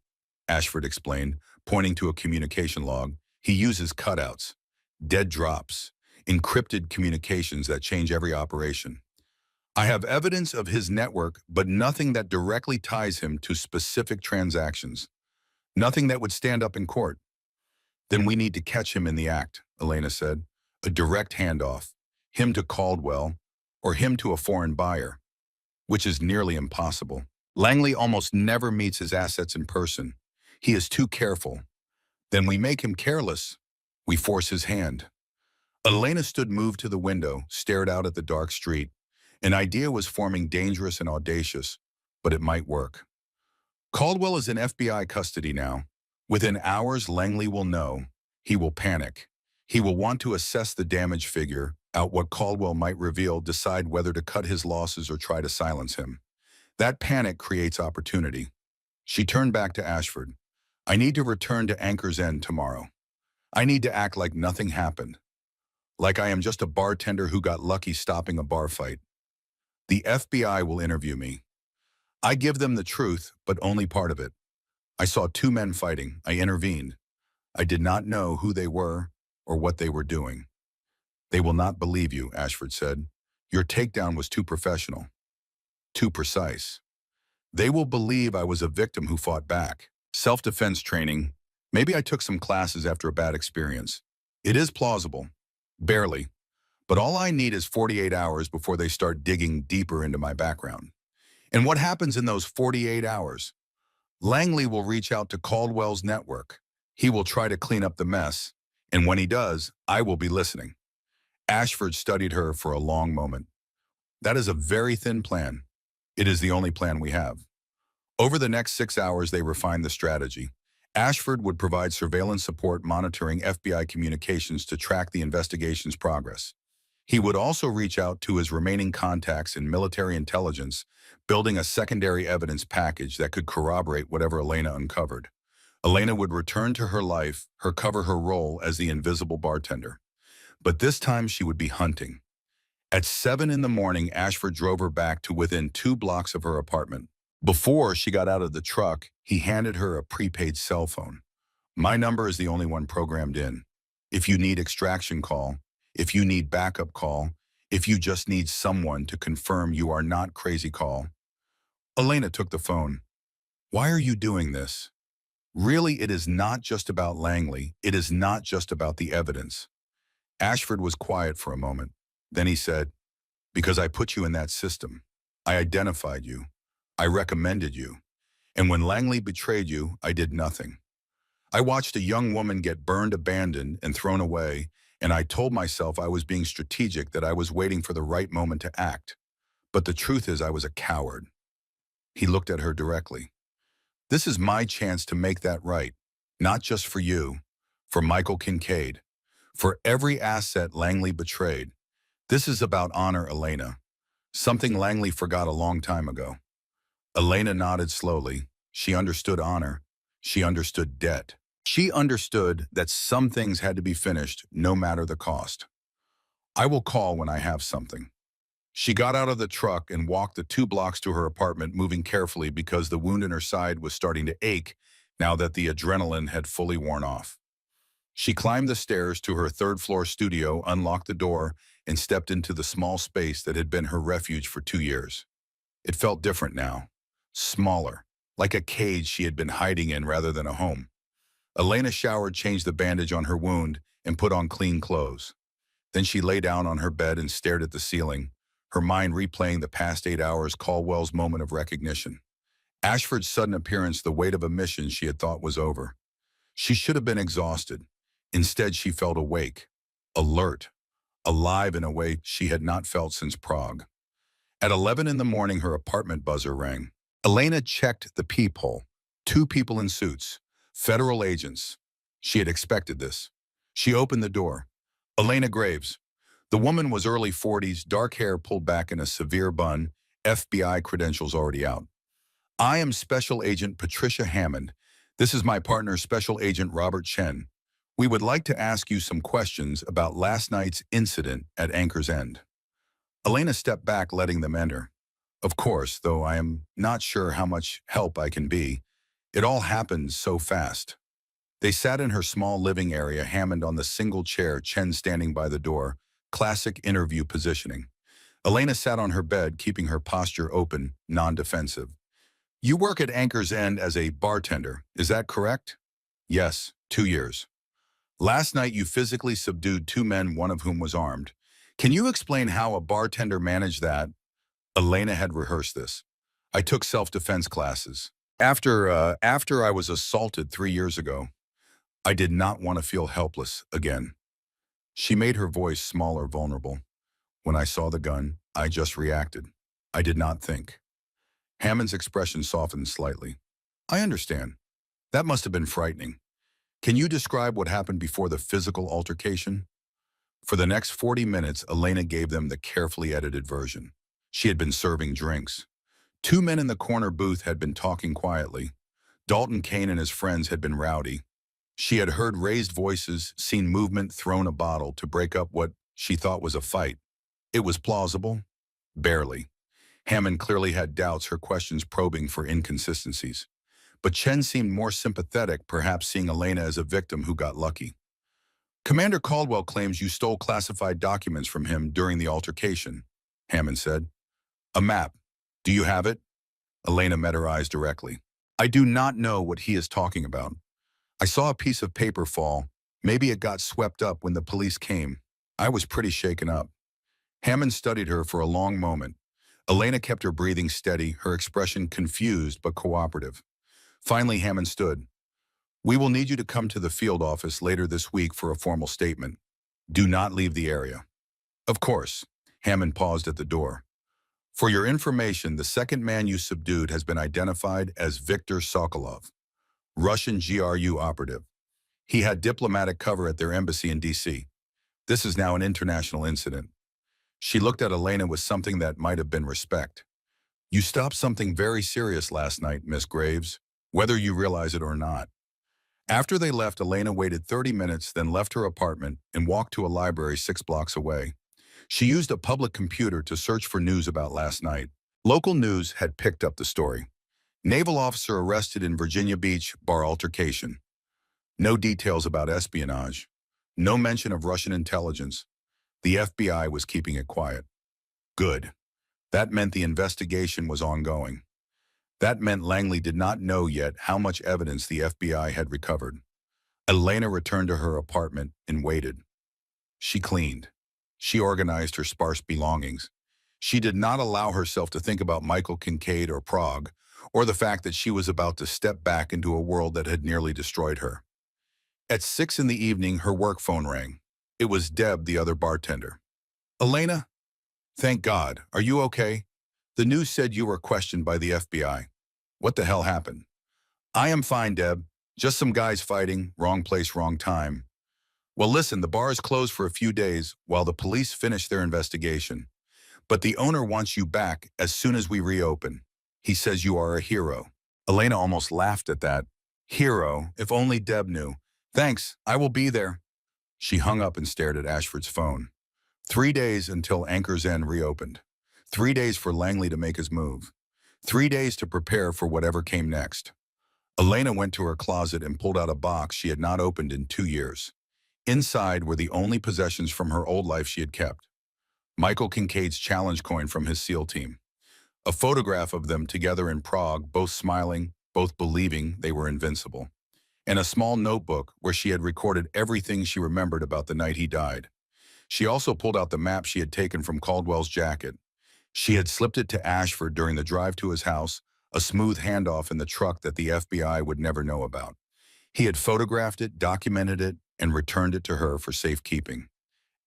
Ashford explained, pointing to a communication log. He uses cutouts, dead drops, encrypted communications that change every operation. I have evidence of his network, but nothing that directly ties him to specific transactions. Nothing that would stand up in court. Then we need to catch him in the act, Elena said. A direct handoff. Him to Caldwell, or him to a foreign buyer, which is nearly impossible. Langley almost never meets his assets in person. He is too careful. Then we make him careless. We force his hand. Elena stood moved to the window, stared out at the dark street. An idea was forming, dangerous and audacious, but it might work. Caldwell is in FBI custody now. Within hours, Langley will know. He will panic. He will want to assess the damage figure, out what Caldwell might reveal, decide whether to cut his losses or try to silence him. That panic creates opportunity. She turned back to Ashford. I need to return to Anchor's End tomorrow. I need to act like nothing happened. Like I am just a bartender who got lucky stopping a bar fight. The FBI will interview me. I give them the truth, but only part of it. I saw two men fighting. I intervened. I did not know who they were or what they were doing. They will not believe you, Ashford said. Your takedown was too professional, too precise. They will believe I was a victim who fought back. Self-defense training. Maybe I took some classes after a bad experience. It is plausible. Barely. But all I need is 48 hours before they start digging deeper into my background. And what happens in those 48 hours? Langley will reach out to Caldwell's network. He will try to clean up the mess. And when he does, I will be listening. Ashford studied her for a long moment. That is a very thin plan. It is the only plan we have. Over the next 6 hours, they refined the strategy. Ashford would provide surveillance support monitoring FBI communications to track the investigation's progress. He would also reach out to his remaining contacts in military intelligence, building a secondary evidence package that could corroborate whatever Elena uncovered. Elena would return to her life, cover her role as the invisible bartender. But this time she would be hunting. At 7 in the morning, Ashford drove her back to within 2 blocks of her apartment. Before she got out of the truck, he handed her a prepaid cell phone. My number is the only one programmed in. If you need extraction, call. If you need backup, call. If you just need someone to confirm you are not crazy, call. Elena took the phone. Why are you doing this? Really, it is not just about Langley. It is not just about the evidence. Ashford was quiet for a moment. Then he said, because I put you in that system. I identified you. I recommended you. And when Langley betrayed you, I did nothing. I watched a young woman get burned, abandoned, and thrown away, and I told myself I was being strategic, that I was waiting for the right moment to act. But the truth is I was a coward. He looked at her directly. This is my chance to make that right, not just for you, for Michael Kincaid, for every asset Langley betrayed. This is about honor, Elena, something Langley forgot a long time ago. Elena nodded slowly. She understood honor. She understood debt. She understood that some things had to be finished, no matter the cost. I will call when I have something. She got out of the truck and walked the 2 blocks to her apartment, moving carefully because the wound in her side was starting to ache now that the adrenaline had fully worn off. She climbed the stairs to her 3rd-floor studio, unlocked the door, and stepped into the small space that had been her refuge for 2 years. It felt different now, smaller, like a cage she had been hiding in rather than a home. Elena showered, changed the bandage on her wound, and put on clean clothes. Then she lay down on her bed and stared at the ceiling, her mind replaying the past 8 hours, Caldwell's moment of recognition. Ashford's sudden appearance, the weight of a mission she had thought was over. She should have been exhausted. Instead, she felt awake, alert, alive in a way she had not felt since Prague. At 11 in the morning, her apartment buzzer rang. Elena checked the peephole. 2 people in suits, federal agents. She had expected this. She opened the door. Elena Graves. The woman was early 40s, dark hair pulled back in a severe bun, FBI credentials already out. I am Special Agent Patricia Hammond. This is my partner, Special Agent Robert Chen. We would like to ask you some questions about last night's incident at Anchor's End. Elena stepped back, letting them enter. Of course, though I am not sure how much help I can be. It all happened so fast. They sat in her small living area, Hammond on the single chair, Chen standing by the door, classic interview positioning. Elena sat on her bed, keeping her posture open, non-defensive. You work at Anchor's End as a bartender, is that correct? Yes, 2 years. Last night you physically subdued 2 men, one of whom was armed. Can you explain how a bartender managed that? Elena had rehearsed this. I took self-defense classes. After I was assaulted 3 years ago, I did not want to feel helpless again. She made her voice smaller, vulnerable. When I saw the gun, I just reacted. I did not think. Hammond's expression softened slightly. I understand. That must have been frightening. Can you describe what happened before the physical altercation? For the next 40 minutes, Elena gave them the carefully edited version. She had been serving drinks. 2 men in the corner booth had been talking quietly. Dalton Kane and his friends had been rowdy. She had heard raised voices, seen movement, thrown a bottle to break up what she thought was a fight. It was plausible? Barely. Hammond clearly had doubts, her questions probing for inconsistencies. But Chen seemed more sympathetic, perhaps seeing Elena as a victim who got lucky. Commander Caldwell claims you stole classified documents from him during the altercation, Hammond said. A map. Do you have it? Elena met her eyes directly. I do not know what he is talking about. I saw a piece of paper fall. Maybe it got swept up when the police came. I was pretty shaken up. Hammond studied her for a long moment. Elena kept her breathing steady, her expression confused but cooperative. Finally, Hammond stood. We will need you to come to the field office later this week for a formal statement. Do not leave the area. Of course. Hammond paused at the door. For your information, the second man you subdued has been identified as Viktor Sokolov, Russian GRU operative. He had diplomatic cover at their embassy in D.C. This is now an international incident. She looked at Elena with something that might have been respect. You stopped something very serious last night, Miss Graves, whether you realize it or not. After they left, Elena waited 30 minutes, then left her apartment and walked to a library 6 blocks away. She used a public computer to search for news about last night. Local news had picked up the story. Naval officer arrested in Virginia Beach, bar altercation. No details about espionage. No mention of Russian intelligence. The FBI was keeping it quiet. Good. That meant the investigation was ongoing. That meant Langley did not know yet how much evidence the FBI had recovered. Elena returned to her apartment and waited. She cleaned. She organized her sparse belongings. She did not allow herself to think about Michael Kincaid or Prague, or the fact that she was about to step back into a world that had nearly destroyed her. At 6 in the evening, her work phone rang. It was Deb, the other bartender. Elena? Thank God. Are you okay? The news said you were questioned by the FBI. What the hell happened? I am fine, Deb. Just some guys fighting, wrong place, wrong time. Well, listen, the bar is closed for a few days while the police finish their investigation. But the owner wants you back as soon as we reopen. He says you are a hero. Elena almost laughed at that. Hero, if only Deb knew. Thanks, I will be there. She hung up and stared at Ashford's phone. 3 days until Anchor's End reopened. 3 days for Langley to make his move. 3 days to prepare for whatever came next. Elena went to her closet and pulled out a box she had not opened in 2 years. Inside were the only possessions from her old life she had kept. Michael Kincaid's challenge coin from his SEAL team. A photograph of them together in Prague, both smiling, both believing they were invincible. And a small notebook where she had recorded everything she remembered about the night he died. She also pulled out the map she had taken from Caldwell's jacket. She had slipped it to Ashford during the drive to his house, a smooth handoff in the truck that the FBI would never know about. He had photographed it, documented it, and returned it to her for safekeeping.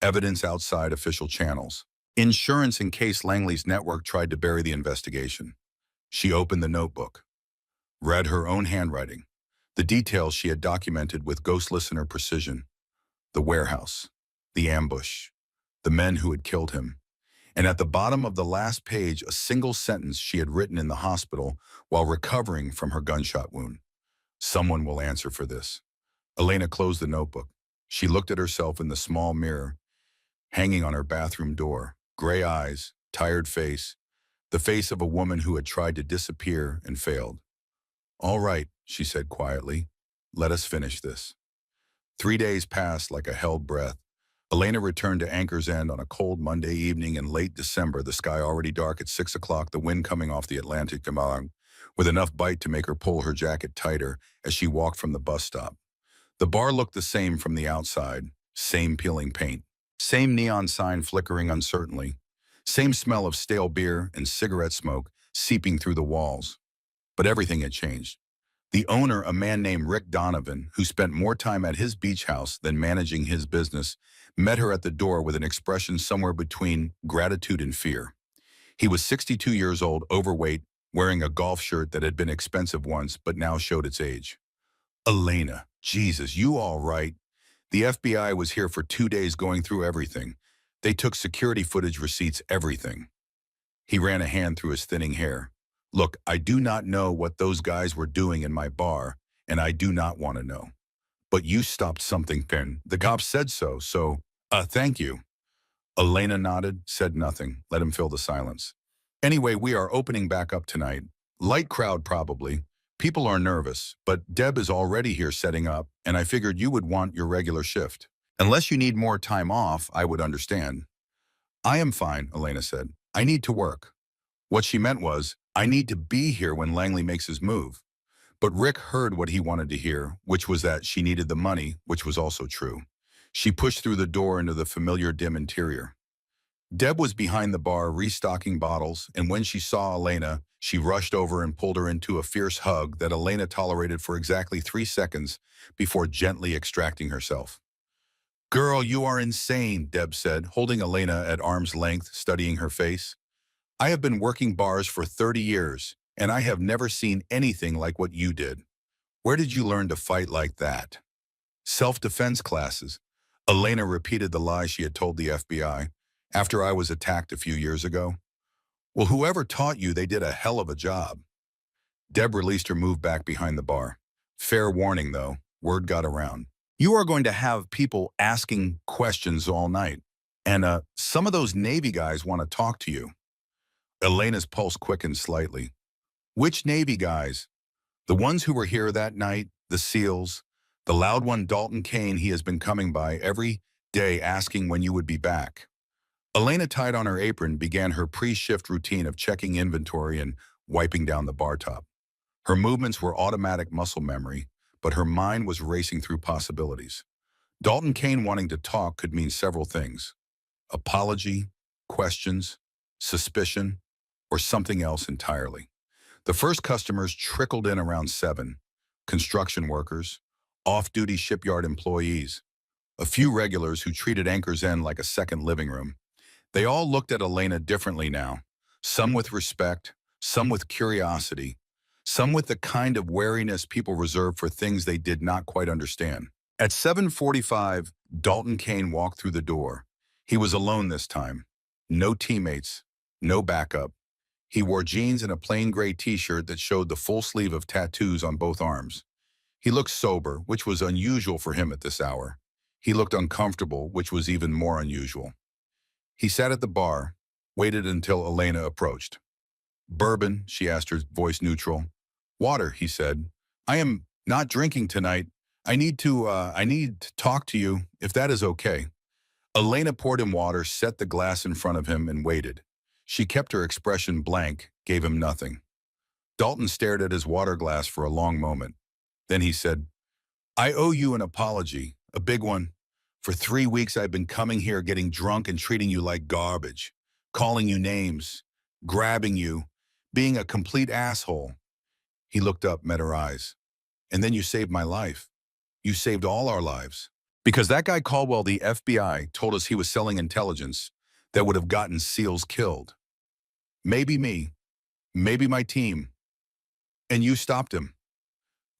Evidence outside official channels. Insurance in case Langley's network tried to bury the investigation. She opened the notebook. Read her own handwriting. The details she had documented with ghost listener precision. The warehouse. The ambush. The men who had killed him. And at the bottom of the last page, a single sentence she had written in the hospital while recovering from her gunshot wound. Someone will answer for this. Elena closed the notebook. She looked at herself in the small mirror hanging on her bathroom door. Gray eyes, tired face, the face of a woman who had tried to disappear and failed. "All right," she said quietly. "Let us finish this." 3 days passed like a held breath. Elena returned to Anchor's End on a cold Monday evening in late December, the sky already dark at 6 o'clock, the wind coming off the Atlantic with enough bite to make her pull her jacket tighter as she walked from the bus stop. The bar looked the same from the outside, same peeling paint, same neon sign flickering uncertainly, same smell of stale beer and cigarette smoke seeping through the walls. But everything had changed. The owner, a man named Rick Donovan, who spent more time at his beach house than managing his business, met her at the door with an expression somewhere between gratitude and fear. He was 62 years old, overweight, wearing a golf shirt that had been expensive once but now showed its age. "Elena, Jesus, you all right?" The FBI was here for 2 days going through everything. They took security footage receipts, everything. He ran a hand through his thinning hair. "Look, I do not know what those guys were doing in my bar, and I do not want to know. But you stopped something, Finn. The cops said so, thank you." Elena nodded, said nothing, let him fill the silence. "Anyway, we are opening back up tonight. Light crowd probably. People are nervous, but Deb is already here setting up, and I figured you would want your regular shift. Unless you need more time off, I would understand." "I am fine," Elena said. "I need to work." What she meant was, I need to be here when Langley makes his move. But Rick heard what he wanted to hear, which was that she needed the money, which was also true. She pushed through the door into the familiar dim interior. Deb was behind the bar restocking bottles, and when she saw Elena, she rushed over and pulled her into a fierce hug that Elena tolerated for exactly 3 seconds before gently extracting herself. "Girl, you are insane," Deb said, holding Elena at arm's length, studying her face. "I have been working bars for 30 years, and I have never seen anything like what you did. Where did you learn to fight like that?" "Self-defense classes." Elena repeated the lie she had told the FBI, "after I was attacked a few years ago." "Well, whoever taught you, they did a hell of a job." Deb released her, move back behind the bar. "Fair warning, though, word got around. You are going to have people asking questions all night. And some of those Navy guys want to talk to you." Elena's pulse quickened slightly. "Which Navy guys?" "The ones who were here that night, the SEALs. The loud one, Dalton Kane, he has been coming by every day asking when you would be back." Elena tied on her apron, began her pre-shift routine of checking inventory and wiping down the bar top. Her movements were automatic muscle memory, but her mind was racing through possibilities. Dalton Kane wanting to talk could mean several things: apology, questions, suspicion, or something else entirely. The first customers trickled in around 7. Construction workers, off-duty shipyard employees, a few regulars who treated Anchor's End like a second living room. They all looked at Elena differently now, some with respect, some with curiosity, some with the kind of wariness people reserve for things they did not quite understand. At 7:45, Dalton Kane walked through the door. He was alone this time. No teammates, no backup. He wore jeans and a plain gray t-shirt that showed the full sleeve of tattoos on both arms. He looked sober, which was unusual for him at this hour. He looked uncomfortable, which was even more unusual. He sat at the bar, waited until Elena approached. "Bourbon?" she asked, her voice neutral. "Water," he said. "I am not drinking tonight. I need to talk to you, if that is okay." Elena poured him water, set the glass in front of him, and waited. She kept her expression blank, gave him nothing. Dalton stared at his water glass for a long moment. Then he said, "I owe you an apology, a big one. For 3 weeks I've been coming here getting drunk and treating you like garbage, calling you names, grabbing you, being a complete asshole." He looked up, met her eyes. "And then you saved my life. You saved all our lives. Because that guy Caldwell, the FBI, told us he was selling intelligence that would have gotten SEALs killed. Maybe me, maybe my team. And you stopped him."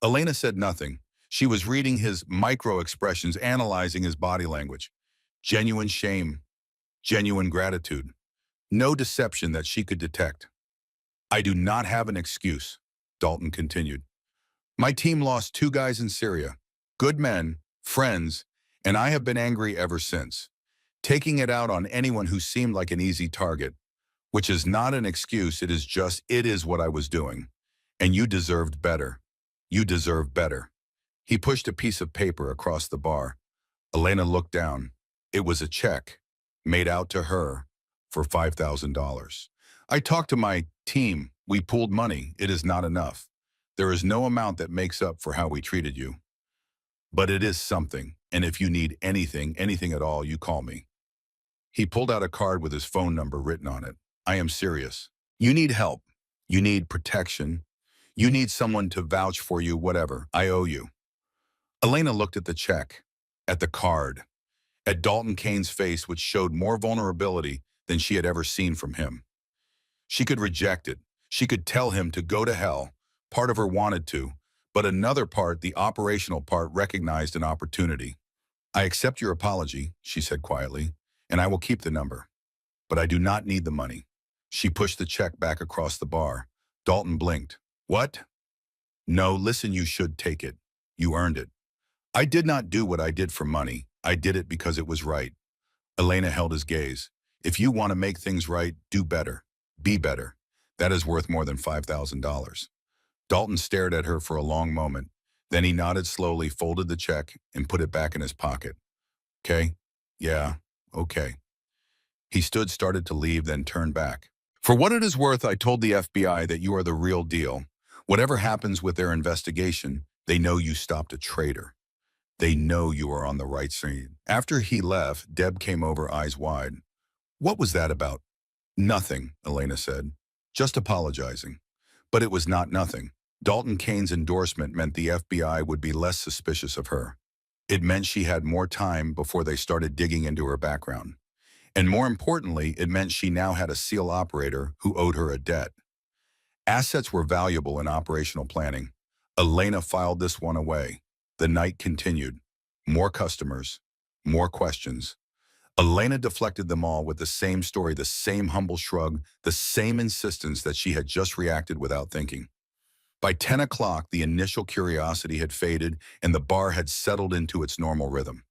Elena said nothing. She was reading his micro-expressions, analyzing his body language. Genuine shame, genuine gratitude. No deception that she could detect. I do not have an excuse, Dalton continued. My team lost 2 guys in Syria. Good men, friends, and I have been angry ever since, taking it out on anyone who seemed like an easy target, which is not an excuse, it is what I was doing. And you deserved better. You deserve better. He pushed a piece of paper across the bar. Elena looked down. It was a check, made out to her, for $5,000. I talked to my team. We pooled money. It is not enough. There is no amount that makes up for how we treated you. But it is something, and if you need anything, anything at all, you call me. He pulled out a card with his phone number written on it. I am serious. You need help. You need protection. You need someone to vouch for you, whatever. I owe you. Elena looked at the check, at the card, at Dalton Kane's face, which showed more vulnerability than she had ever seen from him. She could reject it. She could tell him to go to hell. Part of her wanted to, but another part, the operational part, recognized an opportunity. I accept your apology, she said quietly, and I will keep the number. But I do not need the money. She pushed the check back across the bar. Dalton blinked. What? No, listen, you should take it. You earned it. I did not do what I did for money. I did it because it was right. Elena held his gaze. If you want to make things right, do better. Be better. That is worth more than $5,000. Dalton stared at her for a long moment. Then he nodded slowly, folded the check, and put it back in his pocket. Okay? Yeah, okay. He started to leave, then turned back. For what it is worth, I told the FBI that you are the real deal. Whatever happens with their investigation, they know you stopped a traitor. They know you are on the right side. After he left, Deb came over, eyes wide. What was that about? Nothing, Elena said. Just apologizing. But it was not nothing. Dalton Kane's endorsement meant the FBI would be less suspicious of her. It meant she had more time before they started digging into her background. And more importantly, it meant she now had a SEAL operator who owed her a debt. Assets were valuable in operational planning. Elena filed this one away. The night continued. More customers, more questions. Elena deflected them all with the same story, the same humble shrug, the same insistence that she had just reacted without thinking. By 10 o'clock, the initial curiosity had faded and the bar had settled into its normal rhythm.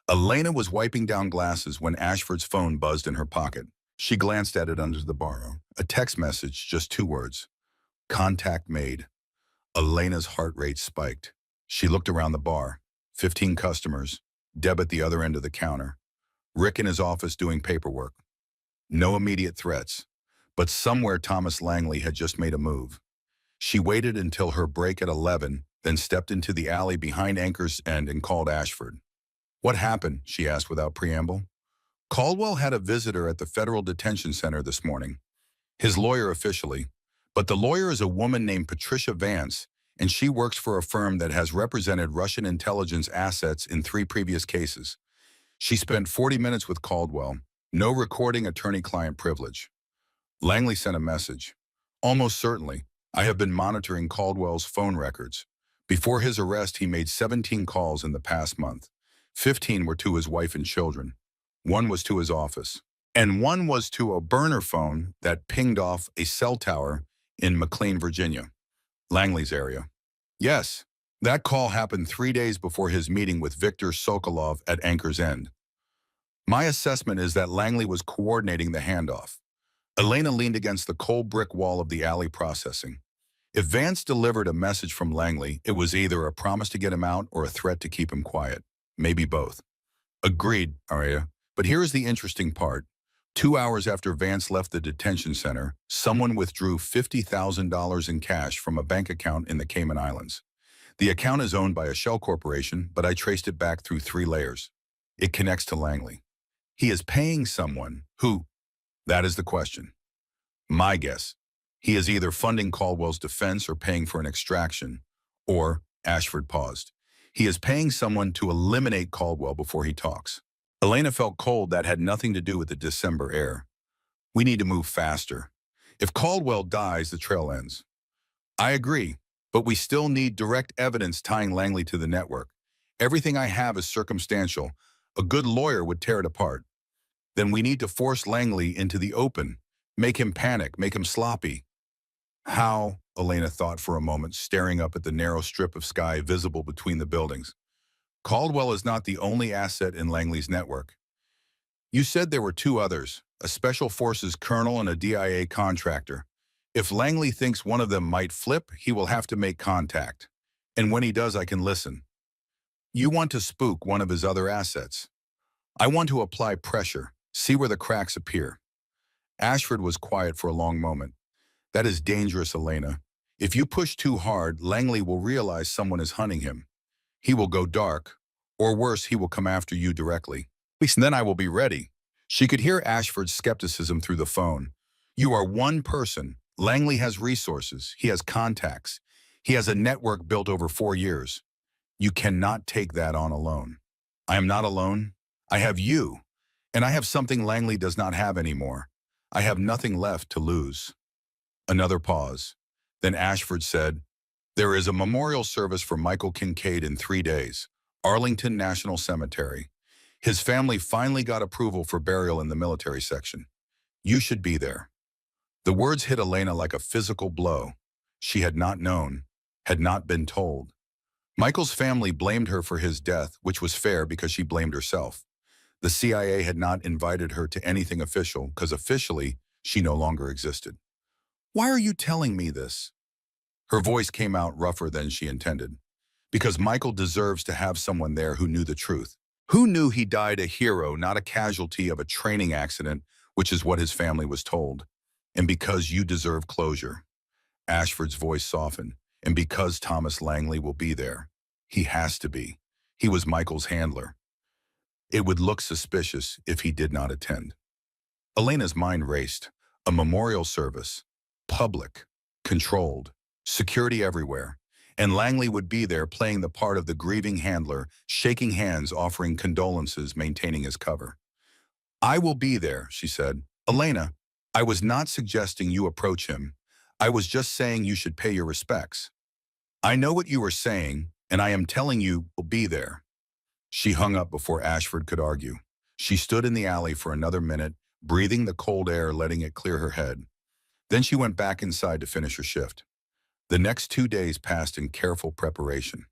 Elena was wiping down glasses when Ashford's phone buzzed in her pocket. She glanced at it under the bar. A text message, just 2 words. Contact made. Elena's heart rate spiked. She looked around the bar. 15 customers. Deb at the other end of the counter. Rick in his office doing paperwork. No immediate threats. But somewhere Thomas Langley had just made a move. She waited until her break at 11, then stepped into the alley behind Anchor's End and called Ashford. What happened? She asked without preamble. Caldwell had a visitor at the Federal Detention Center this morning. His lawyer officially. But the lawyer is a woman named Patricia Vance, and she works for a firm that has represented Russian intelligence assets in 3 previous cases. She spent 40 minutes with Caldwell. No recording, attorney-client privilege. Langley sent a message. Almost certainly. I have been monitoring Caldwell's phone records. Before his arrest, he made 17 calls in the past month. 15 were to his wife and children. 1 was to his office. And 1 was to a burner phone that pinged off a cell tower in McLean, Virginia, Langley's area. Yes, that call happened 3 days before his meeting with Viktor Sokolov at Anchor's End. My assessment is that Langley was coordinating the handoff. Elena leaned against the cold brick wall of the alley processing. If Vance delivered a message from Langley, it was either a promise to get him out or a threat to keep him quiet. Maybe both. Agreed, Aria. But here is the interesting part. 2 hours after Vance left the detention center, someone withdrew $50,000 in cash from a bank account in the Cayman Islands. The account is owned by a shell corporation, but I traced it back through 3 layers. It connects to Langley. He is paying someone who? That is the question. My guess. He is either funding Caldwell's defense or paying for an extraction, or, Ashford paused, he is paying someone to eliminate Caldwell before he talks. Elena felt cold. That had nothing to do with the December air. We need to move faster. If Caldwell dies, the trail ends. I agree, but we still need direct evidence tying Langley to the network. Everything I have is circumstantial. A good lawyer would tear it apart. Then we need to force Langley into the open. Make him panic, make him sloppy. How? Elena thought for a moment, staring up at the narrow strip of sky visible between the buildings. Caldwell is not the only asset in Langley's network. You said there were two others, a Special Forces colonel and a DIA contractor. If Langley thinks one of them might flip, he will have to make contact. And when he does, I can listen. You want to spook one of his other assets. I want to apply pressure, see where the cracks appear. Ashford was quiet for a long moment. That is dangerous, Elena. If you push too hard, Langley will realize someone is hunting him. He will go dark, or worse, he will come after you directly. At least then I will be ready. She could hear Ashford's skepticism through the phone. You are one person. Langley has resources. He has contacts. He has a network built over 4 years. You cannot take that on alone. I am not alone. I have you. And I have something Langley does not have anymore. I have nothing left to lose. Another pause. Then Ashford said, there is a memorial service for Michael Kincaid in 3 days. Arlington National Cemetery. His family finally got approval for burial in the military section. You should be there. The words hit Elena like a physical blow. She had not known, had not been told. Michael's family blamed her for his death, which was fair because she blamed herself. The CIA had not invited her to anything official because officially she no longer existed. Why are you telling me this? Her voice came out rougher than she intended. Because Michael deserves to have someone there who knew the truth. Who knew he died a hero, not a casualty of a training accident, which is what his family was told. And because you deserve closure. Ashford's voice softened. And because Thomas Langley will be there. He has to be. He was Michael's handler. It would look suspicious if he did not attend. Elena's mind raced. A memorial service. Public. Controlled. Security everywhere. And Langley would be there playing the part of the grieving handler, shaking hands, offering condolences, maintaining his cover. I will be there, she said. Elena, I was not suggesting you approach him. I was just saying you should pay your respects. I know what you were saying, and I am telling you will be there. She hung up before Ashford could argue. She stood in the alley for another minute, breathing the cold air, letting it clear her head. Then she went back inside to finish her shift. The next 2 days passed in careful preparation.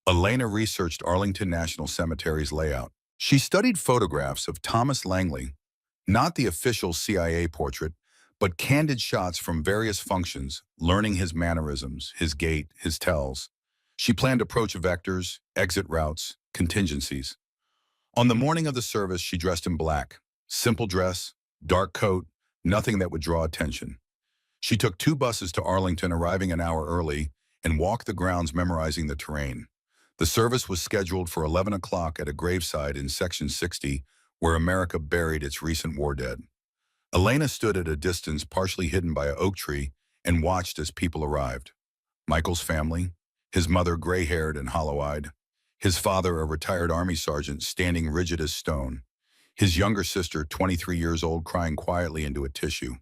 Elena researched Arlington National Cemetery's layout. She studied photographs of Thomas Langley, not the official CIA portrait, but candid shots from various functions, learning his mannerisms, his gait, his tells. She planned approach vectors, exit routes, contingencies. On the morning of the service, she dressed in black. Simple dress, dark coat, nothing that would draw attention. She took 2 buses to Arlington, arriving an hour early, and walked the grounds memorizing the terrain. The service was scheduled for 11 o'clock at a graveside in Section 60, where America buried its recent war dead. Elena stood at a distance, partially hidden by an oak tree, and watched as people arrived. Michael's family, his mother gray-haired and hollow-eyed, his father a retired Army sergeant standing rigid as stone, his younger sister 23 years old crying quietly into a tissue.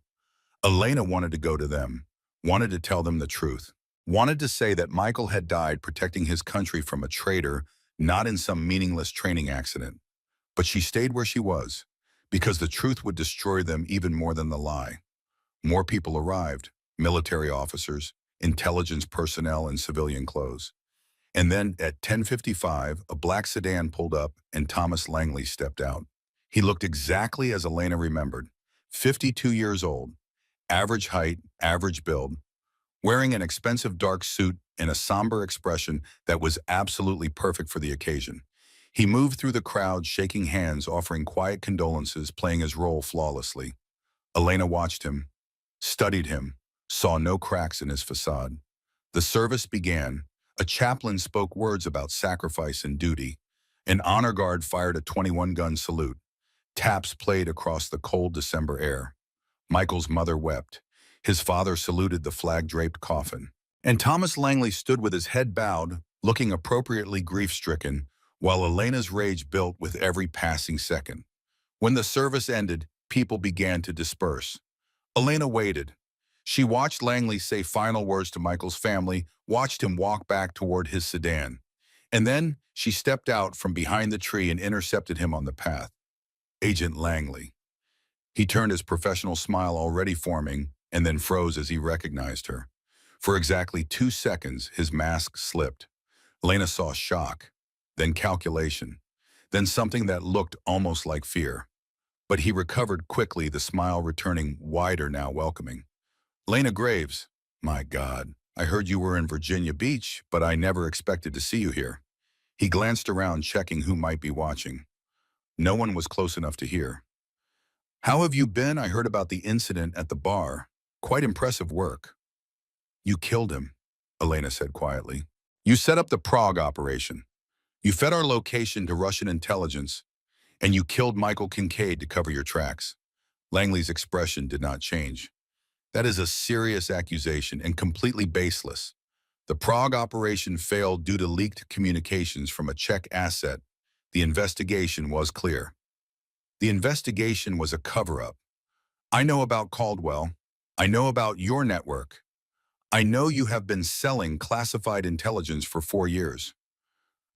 Elena wanted to go to them, wanted to tell them the truth, wanted to say that Michael had died protecting his country from a traitor, not in some meaningless training accident. But she stayed where she was, because the truth would destroy them even more than the lie. More people arrived, military officers, intelligence personnel in civilian clothes. And then at 10:55, a black sedan pulled up and Thomas Langley stepped out. He looked exactly as Elena remembered, 52 years old, average height, average build, wearing an expensive dark suit and a somber expression that was absolutely perfect for the occasion. He moved through the crowd, shaking hands, offering quiet condolences, playing his role flawlessly. Elena watched him, studied him, saw no cracks in his facade. The service began. A chaplain spoke words about sacrifice and duty. An honor guard fired a 21-gun salute. Taps played across the cold December air. Michael's mother wept. His father saluted the flag-draped coffin. And Thomas Langley stood with his head bowed, looking appropriately grief-stricken, while Elena's rage built with every passing second. When the service ended, people began to disperse. Elena waited. She watched Langley say final words to Michael's family, watched him walk back toward his sedan. And then she stepped out from behind the tree and intercepted him on the path. Agent Langley. He turned, his professional smile already forming, and then froze as he recognized her. For exactly 2 seconds, his mask slipped. Elena saw shock, then calculation, then something that looked almost like fear. But he recovered quickly, the smile returning, wider now, welcoming. Lena Graves, my God, I heard you were in Virginia Beach, but I never expected to see you here. He glanced around, checking who might be watching. No one was close enough to hear. How have you been? I heard about the incident at the bar. Quite impressive work. You killed him, Elena said quietly. You set up the Prague operation. You fed our location to Russian intelligence, and you killed Michael Kincaid to cover your tracks. Langley's expression did not change. That is a serious accusation and completely baseless. The Prague operation failed due to leaked communications from a Czech asset. The investigation was clear. The investigation was a cover-up. I know about Caldwell. I know about your network. I know you have been selling classified intelligence for 4 years.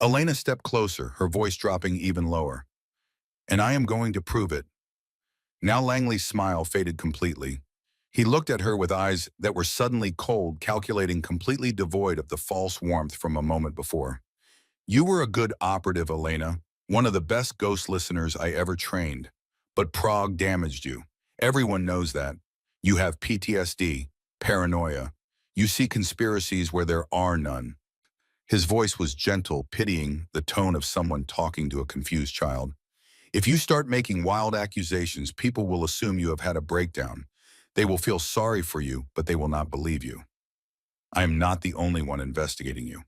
Elena stepped closer, her voice dropping even lower. And I am going to prove it. Now Langley's smile faded completely. He looked at her with eyes that were suddenly cold, calculating, completely devoid of the false warmth from a moment before. You were a good operative, Elena, one of the best ghost listeners I ever trained. But Prague damaged you. Everyone knows that. You have PTSD, paranoia. You see conspiracies where there are none. His voice was gentle, pitying, the tone of someone talking to a confused child. If you start making wild accusations, people will assume you have had a breakdown. They will feel sorry for you, but they will not believe you. I am not the only one investigating you.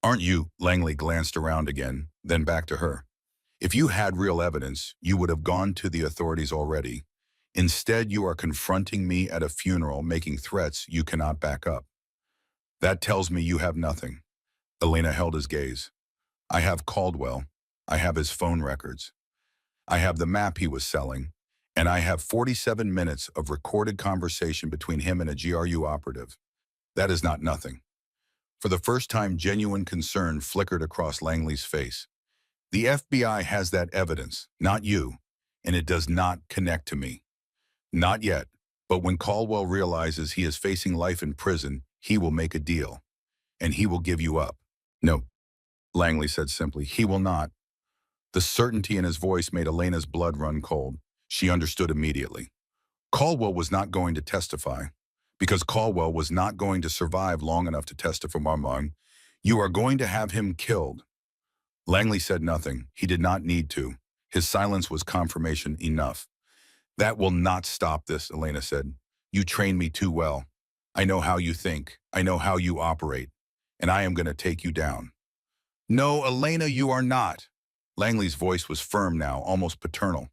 Aren't you? Langley glanced around again, then back to her. If you had real evidence, you would have gone to the authorities already. Instead, you are confronting me at a funeral, making threats you cannot back up. That tells me you have nothing. Elena held his gaze. I have Caldwell. I have his phone records. I have the map he was selling. And I have 47 minutes of recorded conversation between him and a GRU operative. That is not nothing. For the first time, genuine concern flickered across Langley's face. The FBI has that evidence, not you, and it does not connect to me. Not yet, but when Caldwell realizes he is facing life in prison, he will make a deal, and he will give you up. No, Langley said simply, he will not. The certainty in his voice made Elena's blood run cold. She understood immediately. Caldwell was not going to testify, because Caldwell was not going to survive long enough to testify. You are going to have him killed. Langley said nothing. He did not need to. His silence was confirmation enough. That will not stop this, Elena said. You trained me too well. I know how you think. I know how you operate. And I am going to take you down. No, Elena, you are not. Langley's voice was firm now, almost paternal.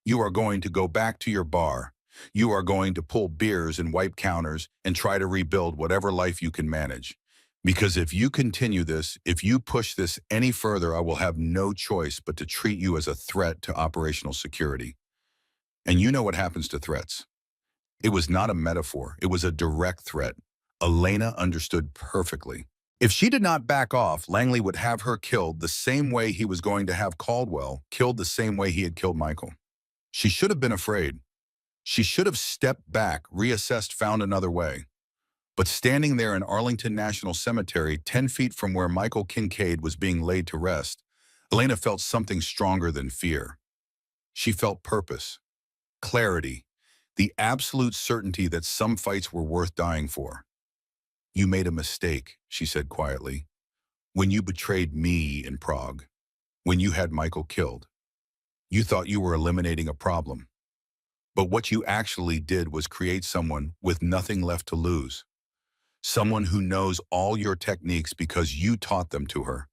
You are going to go back to your bar. You are going to pull beers and wipe counters and try to rebuild whatever life you can manage. Because if you continue this, if you push this any further, I will have no choice but to treat you as a threat to operational security. And you know what happens to threats. It was not a metaphor. It was a direct threat. Elena understood perfectly. If she did not back off, Langley would have her killed the same way he was going to have Caldwell killed, the same way he had killed Michael. She should have been afraid. She should have stepped back, reassessed, found another way. But standing there in Arlington National Cemetery, 10 feet from where Michael Kincaid was being laid to rest, Elena felt something stronger than fear. She felt purpose, clarity, the absolute certainty that some fights were worth dying for. You made a mistake, she said quietly, when you betrayed me in Prague, when you had Michael killed. You thought you were eliminating a problem. But what you actually did was create someone with nothing left to lose. Someone who knows all your techniques because you taught them to her.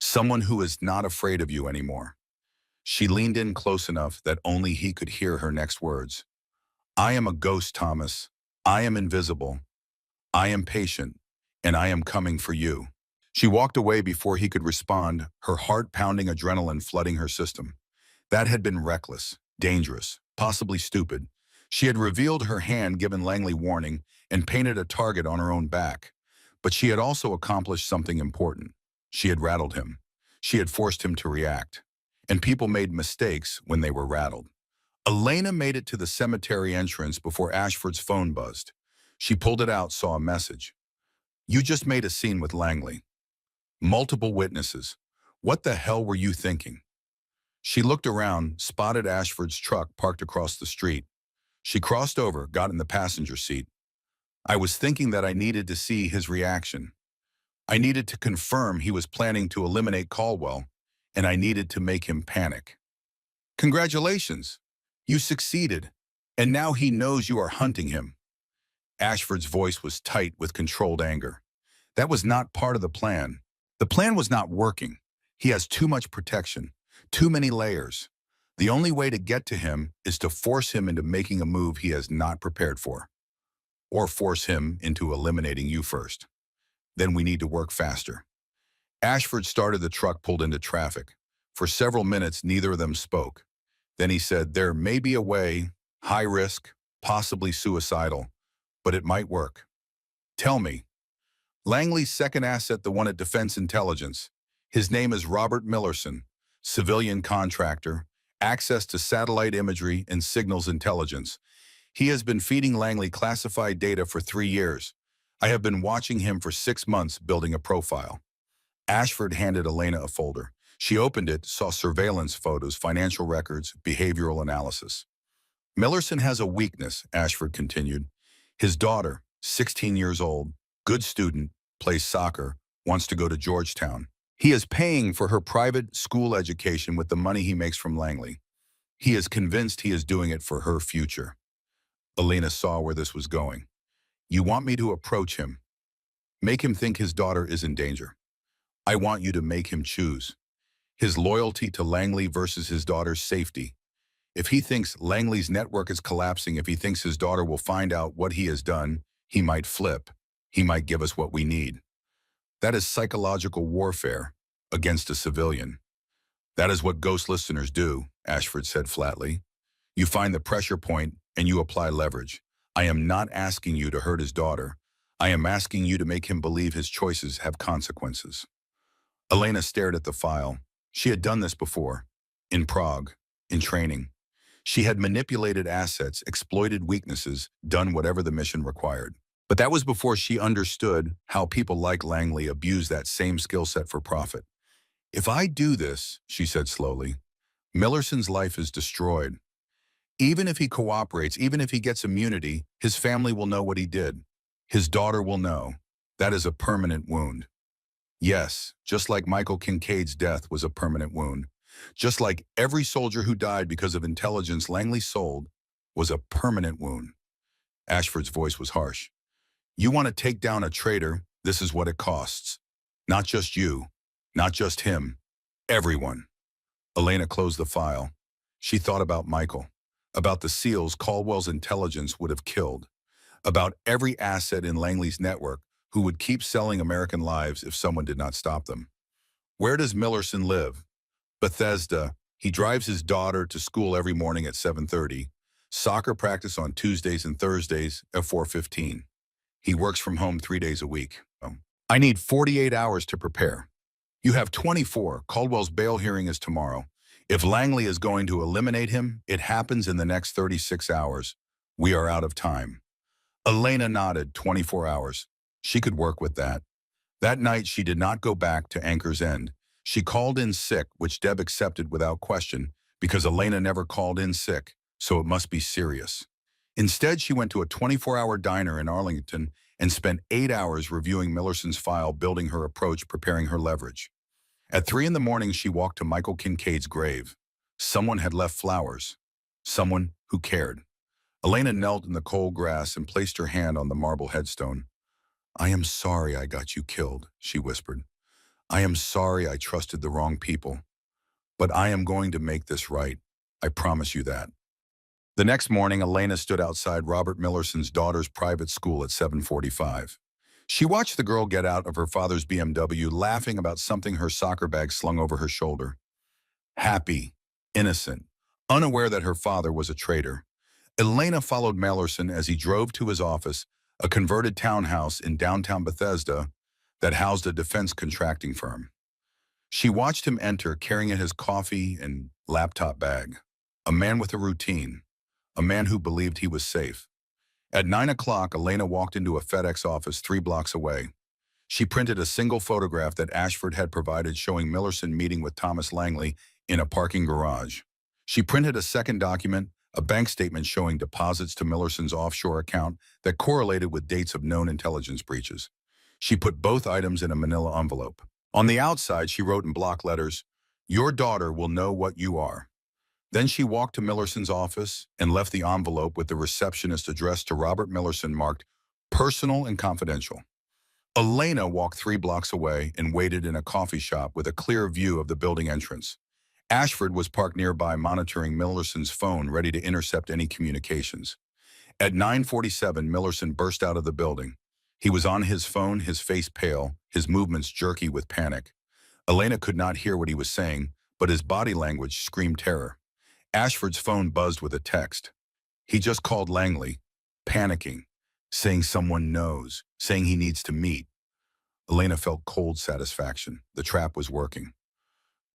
Someone who is not afraid of you anymore. She leaned in close enough that only he could hear her next words. I am a ghost, Thomas. I am invisible. I am patient, and I am coming for you. She walked away before he could respond, her heart pounding, adrenaline flooding her system. That had been reckless, dangerous, possibly stupid. She had revealed her hand, given Langley warning, and painted a target on her own back. But she had also accomplished something important. She had rattled him. She had forced him to react. And people made mistakes when they were rattled. Elena made it to the cemetery entrance before Ashford's phone buzzed. She pulled it out, saw a message. You just made a scene with Langley. Multiple witnesses. What the hell were you thinking? She looked around, spotted Ashford's truck parked across the street. She crossed over, got in the passenger seat. I was thinking that I needed to see his reaction. I needed to confirm he was planning to eliminate Caldwell, and I needed to make him panic. Congratulations. You succeeded, and now he knows you are hunting him. Ashford's voice was tight with controlled anger. That was not part of the plan. The plan was not working. He has too much protection, too many layers. The only way to get to him is to force him into making a move he has not prepared for. Or force him into eliminating you first. Then we need to work faster. Ashford started the truck, pulled into traffic. For several minutes, neither of them spoke. Then he said, there may be a way, high risk, possibly suicidal, but it might work. Tell me. Langley's second asset, the one at Defense Intelligence. His name is Robert Millerson, civilian contractor, access to satellite imagery and signals intelligence. He has been feeding Langley classified data for 3 years. I have been watching him for 6 months, building a profile. Ashford handed Elena a folder. She opened it, saw surveillance photos, financial records, behavioral analysis. Millerson has a weakness, Ashford continued. His daughter, 16 years old, good student, plays soccer, wants to go to Georgetown. He is paying for her private school education with the money he makes from Langley. He is convinced he is doing it for her future. Elena saw where this was going. You want me to approach him? Make him think his daughter is in danger. I want you to make him choose. His loyalty to Langley versus his daughter's safety. If he thinks Langley's network is collapsing, if he thinks his daughter will find out what he has done, he might flip. He might give us what we need. That is psychological warfare against a civilian. That is what ghost listeners do, Ashford said flatly. You find the pressure point and you apply leverage. I am not asking you to hurt his daughter. I am asking you to make him believe his choices have consequences. Elena stared at the file. She had done this before, in Prague, in training. She had manipulated assets, exploited weaknesses, done whatever the mission required. But that was before she understood how people like Langley abuse that same skill set for profit. If I do this, she said slowly, Millerson's life is destroyed. Even if he cooperates, even if he gets immunity, his family will know what he did. His daughter will know. That is a permanent wound. Yes, just like Michael Kincaid's death was a permanent wound. Just like every soldier who died because of intelligence Langley sold was a permanent wound. Ashford's voice was harsh. You want to take down a traitor, this is what it costs. Not just you, not just him, everyone. Elena closed the file. She thought about Michael, about the SEALs Caldwell's intelligence would have killed, about every asset in Langley's network who would keep selling American lives if someone did not stop them. Where does Millerson live? Bethesda. He drives his daughter to school every morning at 7:30, soccer practice on Tuesdays and Thursdays at 4:15. He works from home 3 days a week. I need 48 hours to prepare. You have 24. Caldwell's bail hearing is tomorrow. If Langley is going to eliminate him, it happens in the next 36 hours. We are out of time. Elena nodded. 24 hours. She could work with that. That night, she did not go back to Anchor's End. She called in sick, which Deb accepted without question, because Elena never called in sick, so it must be serious. Instead, she went to a 24-hour diner in Arlington and spent 8 hours reviewing Millerson's file, building her approach, preparing her leverage. At 3 in the morning, she walked to Michael Kincaid's grave. Someone had left flowers. Someone who cared. Elena knelt in the cold grass and placed her hand on the marble headstone. I am sorry I got you killed, she whispered. I am sorry I trusted the wrong people. But I am going to make this right. I promise you that. The next morning, Elena stood outside Robert Millerson's daughter's private school at 7:45. She watched the girl get out of her father's BMW, laughing about something her soccer bag slung over her shoulder. Happy, innocent, unaware that her father was a traitor. Elena followed Millerson as he drove to his office, a converted townhouse in downtown Bethesda that housed a defense contracting firm. She watched him enter, carrying his coffee and laptop bag. A man with a routine. A man who believed he was safe. At 9 o'clock, Elena walked into a FedEx office 3 blocks away. She printed a single photograph that Ashford had provided showing Millerson meeting with Thomas Langley in a parking garage. She printed a second document, a bank statement showing deposits to Millerson's offshore account that correlated with dates of known intelligence breaches. She put both items in a manila envelope. On the outside, she wrote in block letters, "Your daughter will know what you are." Then she walked to Millerson's office and left the envelope with the receptionist addressed to Robert Millerson marked personal and confidential. Elena walked 3 blocks away and waited in a coffee shop with a clear view of the building entrance. Ashford was parked nearby monitoring Millerson's phone, ready to intercept any communications. At 9:47, Millerson burst out of the building. He was on his phone, his face pale, his movements jerky with panic. Elena could not hear what he was saying, but his body language screamed terror. Ashford's phone buzzed with a text. He just called Langley, panicking, saying someone knows, saying he needs to meet. Elena felt cold satisfaction. The trap was working.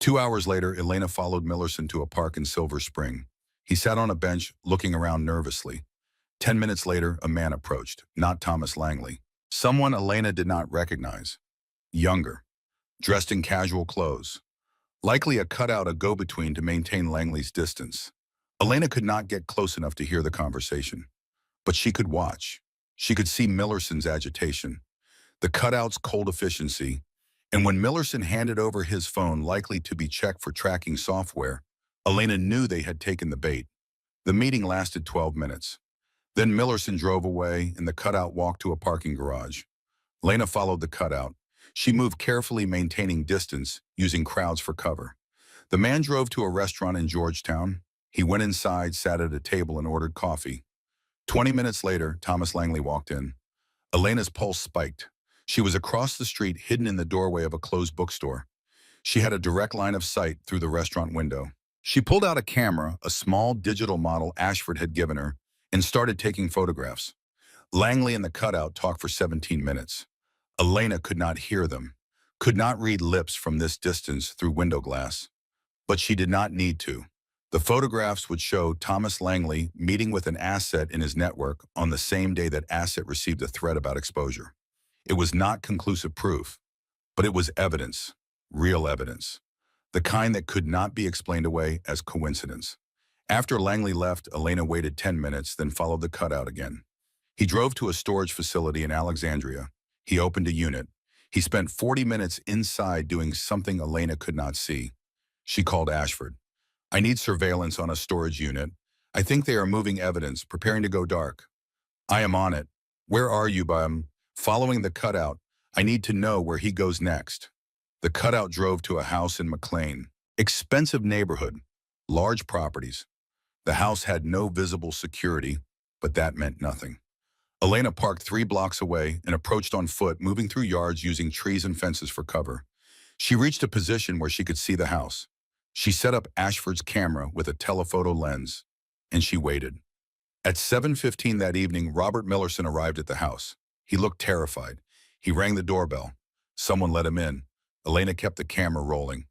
2 hours later, Elena followed Millerson to a park in Silver Spring. He sat on a bench, looking around nervously. 10 minutes later, a man approached, not Thomas Langley. Someone Elena did not recognize. Younger, dressed in casual clothes. Likely a cutout, a go-between to maintain Langley's distance. Elena could not get close enough to hear the conversation. But she could watch. She could see Millerson's agitation, the cutout's cold efficiency, and when Millerson handed over his phone, likely to be checked for tracking software, Elena knew they had taken the bait. The meeting lasted 12 minutes. Then Millerson drove away and the cutout walked to a parking garage. Elena followed the cutout. She moved carefully, maintaining distance, using crowds for cover. The man drove to a restaurant in Georgetown. He went inside, sat at a table, and ordered coffee. 20 minutes later, Thomas Langley walked in. Elena's pulse spiked. She was across the street, hidden in the doorway of a closed bookstore. She had a direct line of sight through the restaurant window. She pulled out a camera, a small digital model Ashford had given her, and started taking photographs. Langley and the cutout talked for 17 minutes. Elena could not hear them, could not read lips from this distance through window glass. But she did not need to. The photographs would show Thomas Langley meeting with an asset in his network on the same day that asset received a threat about exposure. It was not conclusive proof, but it was evidence, real evidence, the kind that could not be explained away as coincidence. After Langley left, Elena waited 10 minutes, then followed the cutout again. He drove to a storage facility in Alexandria. He opened a unit. He spent 40 minutes inside doing something Elena could not see. She called Ashford. "I need surveillance on a storage unit. I think they are moving evidence, preparing to go dark." "I am on it." "Where are you, Bum?" "Following the cutout. I need to know where he goes next." The cutout drove to a house in McLean. Expensive neighborhood, large properties. The house had no visible security, but that meant nothing. Elena parked 3 blocks away and approached on foot, moving through yards using trees and fences for cover. She reached a position where she could see the house. She set up Ashford's camera with a telephoto lens, and she waited. At 7:15 that evening, Robert Millerson arrived at the house. He looked terrified. He rang the doorbell. Someone let him in. Elena kept the camera rolling.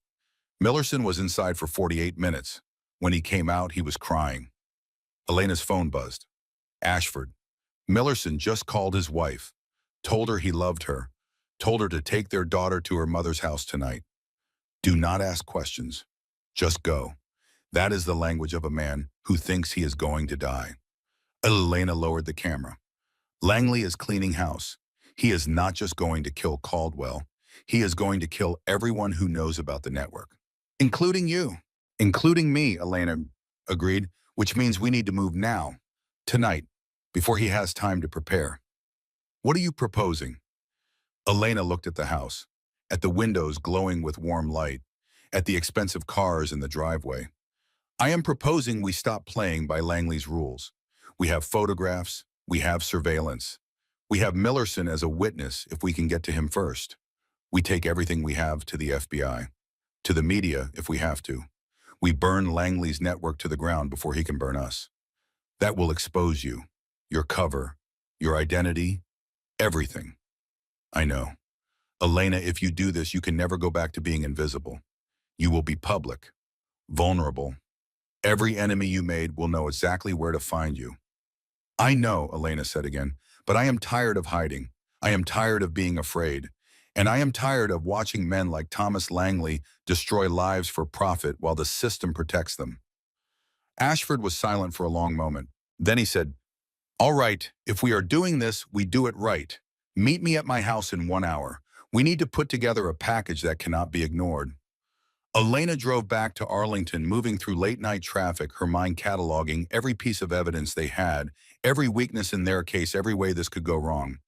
Millerson was inside for 48 minutes. When he came out, he was crying. Elena's phone buzzed. Ashford. Millerson just called his wife, told her he loved her, told her to take their daughter to her mother's house tonight. Do not ask questions. Just go. That is the language of a man who thinks he is going to die. Elena lowered the camera. Langley is cleaning house. He is not just going to kill Caldwell. He is going to kill everyone who knows about the network. Including you. Including me, Elena agreed, which means we need to move now. Tonight. Before he has time to prepare. What are you proposing? Elena looked at the house, at the windows glowing with warm light, at the expensive cars in the driveway. I am proposing we stop playing by Langley's rules. We have photographs, we have surveillance. We have Millerson as a witness if we can get to him first. We take everything we have to the FBI, to the media if we have to. We burn Langley's network to the ground before he can burn us. That will expose you. Your cover, your identity, everything. I know. Elena, if you do this, you can never go back to being invisible. You will be public, vulnerable, Every enemy you made will know exactly where to find you. I know, Elena said again, but I am tired of hiding. I am tired of being afraid. And I am tired of watching men like Thomas Langley destroy lives for profit while the system protects them. Ashford was silent for a long moment. Then he said, "All right, if we are doing this, we do it right. Meet me at my house in 1 hour. We need to put together a package that cannot be ignored." Elena drove back to Arlington, moving through late-night traffic, her mind cataloging every piece of evidence they had, every weakness in their case, every way this could go wrong.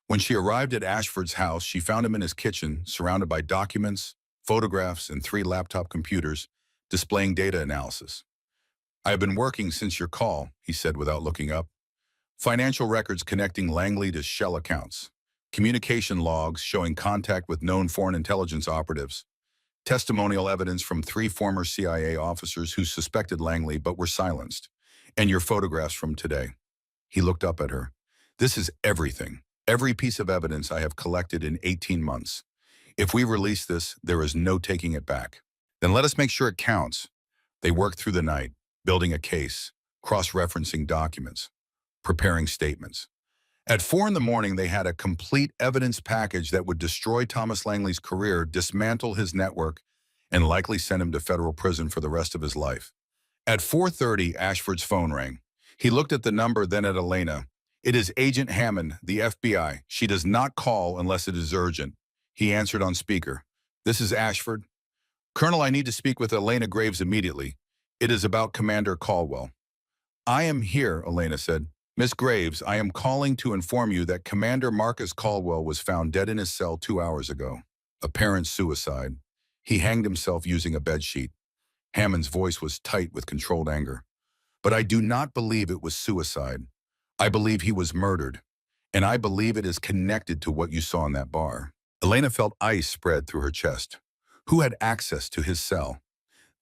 When she arrived at Ashford's house, she found him in his kitchen, surrounded by documents, photographs, and 3 laptop computers, displaying data analysis. "I have been working since your call," he said without looking up. "Financial records connecting Langley to shell accounts. Communication logs showing contact with known foreign intelligence operatives. Testimonial evidence from 3 former CIA officers who suspected Langley but were silenced. And your photographs from today." He looked up at her. "This is everything. Every piece of evidence I have collected in 18 months. If we release this, there is no taking it back. Then let us make sure it counts." They worked through the night, building a case, cross-referencing documents, preparing statements. At 4 in the morning, they had a complete evidence package that would destroy Thomas Langley's career, dismantle his network, and likely send him to federal prison for the rest of his life. At 4:30, Ashford's phone rang. He looked at the number, then at Elena. "It is Agent Hammond, the FBI. She does not call unless it is urgent." He answered on speaker. "This is Ashford. Colonel, I need to speak with Elena Graves immediately. It is about Commander Caldwell." "I am here," Elena said. "Miss Graves, I am calling to inform you that Commander Marcus Caldwell was found dead in his cell 2 hours ago. Apparent suicide. He hanged himself using a bedsheet." Hammond's voice was tight with controlled anger. "But I do not believe it was suicide. I believe he was murdered. And I believe it is connected to what you saw in that bar." Elena felt ice spread through her chest. Who had access to his cell?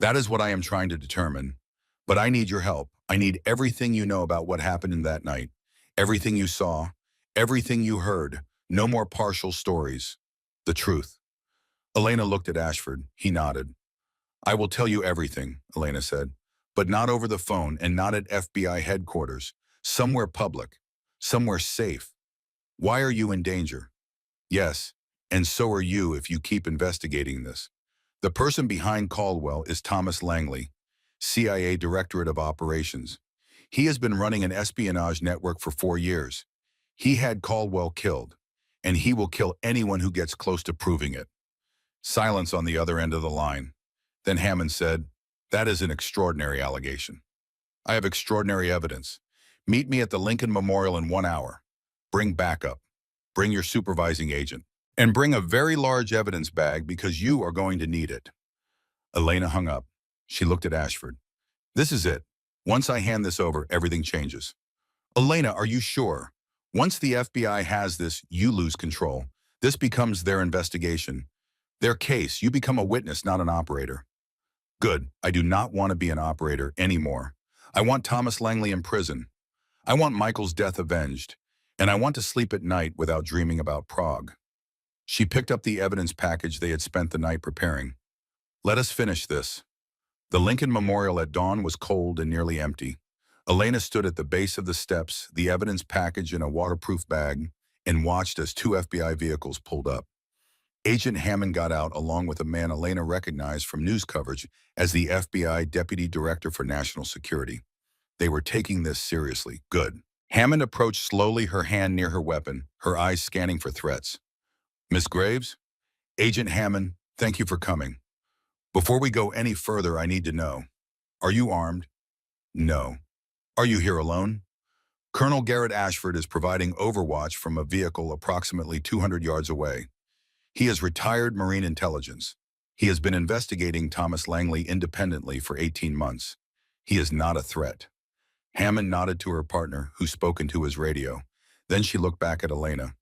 "That is what I am trying to determine. But I need your help. I need everything you know about what happened in that night. Everything you saw, everything you heard. No more partial stories. The truth." Elena looked at Ashford. He nodded. "I will tell you everything," Elena said, "but not over the phone and not at FBI headquarters. Somewhere public. Somewhere safe. Why are you in danger? Yes, and so are you if you keep investigating this. The person behind Caldwell is Thomas Langley, CIA Directorate of Operations. He has been running an espionage network for 4 years. He had Caldwell killed, and he will kill anyone who gets close to proving it." Silence on the other end of the line. Then Hammond said, "That is an extraordinary allegation. I have extraordinary evidence. Meet me at the Lincoln Memorial in 1 hour. Bring backup. Bring your supervising agent. And bring a very large evidence bag because you are going to need it." Elena hung up. She looked at Ashford. "This is it. Once I hand this over, everything changes." "Elena, are you sure? Once the FBI has this, you lose control. This becomes their investigation. Their case. You become a witness, not an operator." "Good. I do not want to be an operator anymore. I want Thomas Langley in prison. I want Michael's death avenged. And I want to sleep at night without dreaming about Prague." She picked up the evidence package they had spent the night preparing. "Let us finish this." The Lincoln Memorial at dawn was cold and nearly empty. Elena stood at the base of the steps, the evidence package in a waterproof bag, and watched as 2 FBI vehicles pulled up. Agent Hammond got out along with a man Elena recognized from news coverage as the FBI Deputy Director for National Security. They were taking this seriously. Good. Hammond approached slowly, her hand near her weapon, her eyes scanning for threats. "Miss Graves?" "Agent Hammond, thank you for coming. Before we go any further, I need to know. Are you armed?" "No." "Are you here alone?" "Colonel Garrett Ashford is providing overwatch from a vehicle approximately 200 yards away. He is retired Marine intelligence. He has been investigating Thomas Langley independently for 18 months. He is not a threat." Hammond nodded to her partner, who spoke into his radio. Then she looked back at Elena.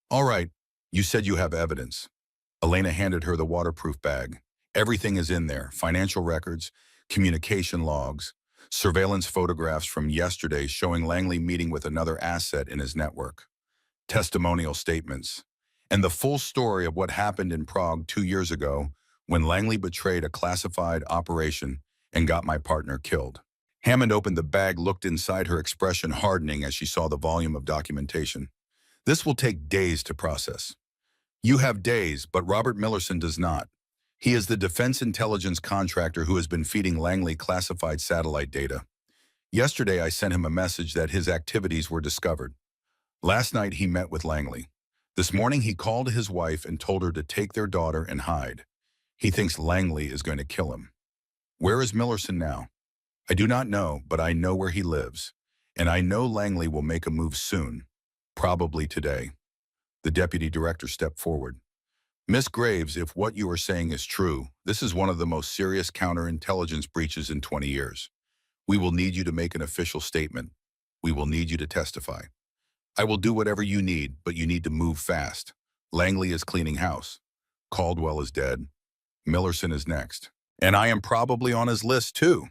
"All right, you said you have evidence." Elena handed her the waterproof bag. "Everything is in there: financial records, communication logs, surveillance photographs from yesterday showing Langley meeting with another asset in his network, testimonial statements, and the full story of what happened in Prague 2 years ago when Langley betrayed a classified operation and got my partner killed. Hammond opened the bag, looked inside, her expression hardening as she saw the volume of documentation. This will take days to process. You have days, but Robert Millerson does not. He is the defense intelligence contractor who has been feeding Langley classified satellite data. Yesterday, I sent him a message that his activities were discovered. Last night, he met with Langley. This morning, he called his wife and told her to take their daughter and hide. He thinks Langley is going to kill him. Where is Millerson now? I do not know, but I know where he lives. And I know Langley will make a move soon, probably today. The deputy director stepped forward. Miss Graves, if what you are saying is true, this is one of the most serious counterintelligence breaches in 20 years. We will need you to make an official statement. We will need you to testify. I will do whatever you need, but you need to move fast. Langley is cleaning house. Caldwell is dead. Millerson is next. And I am probably on his list too.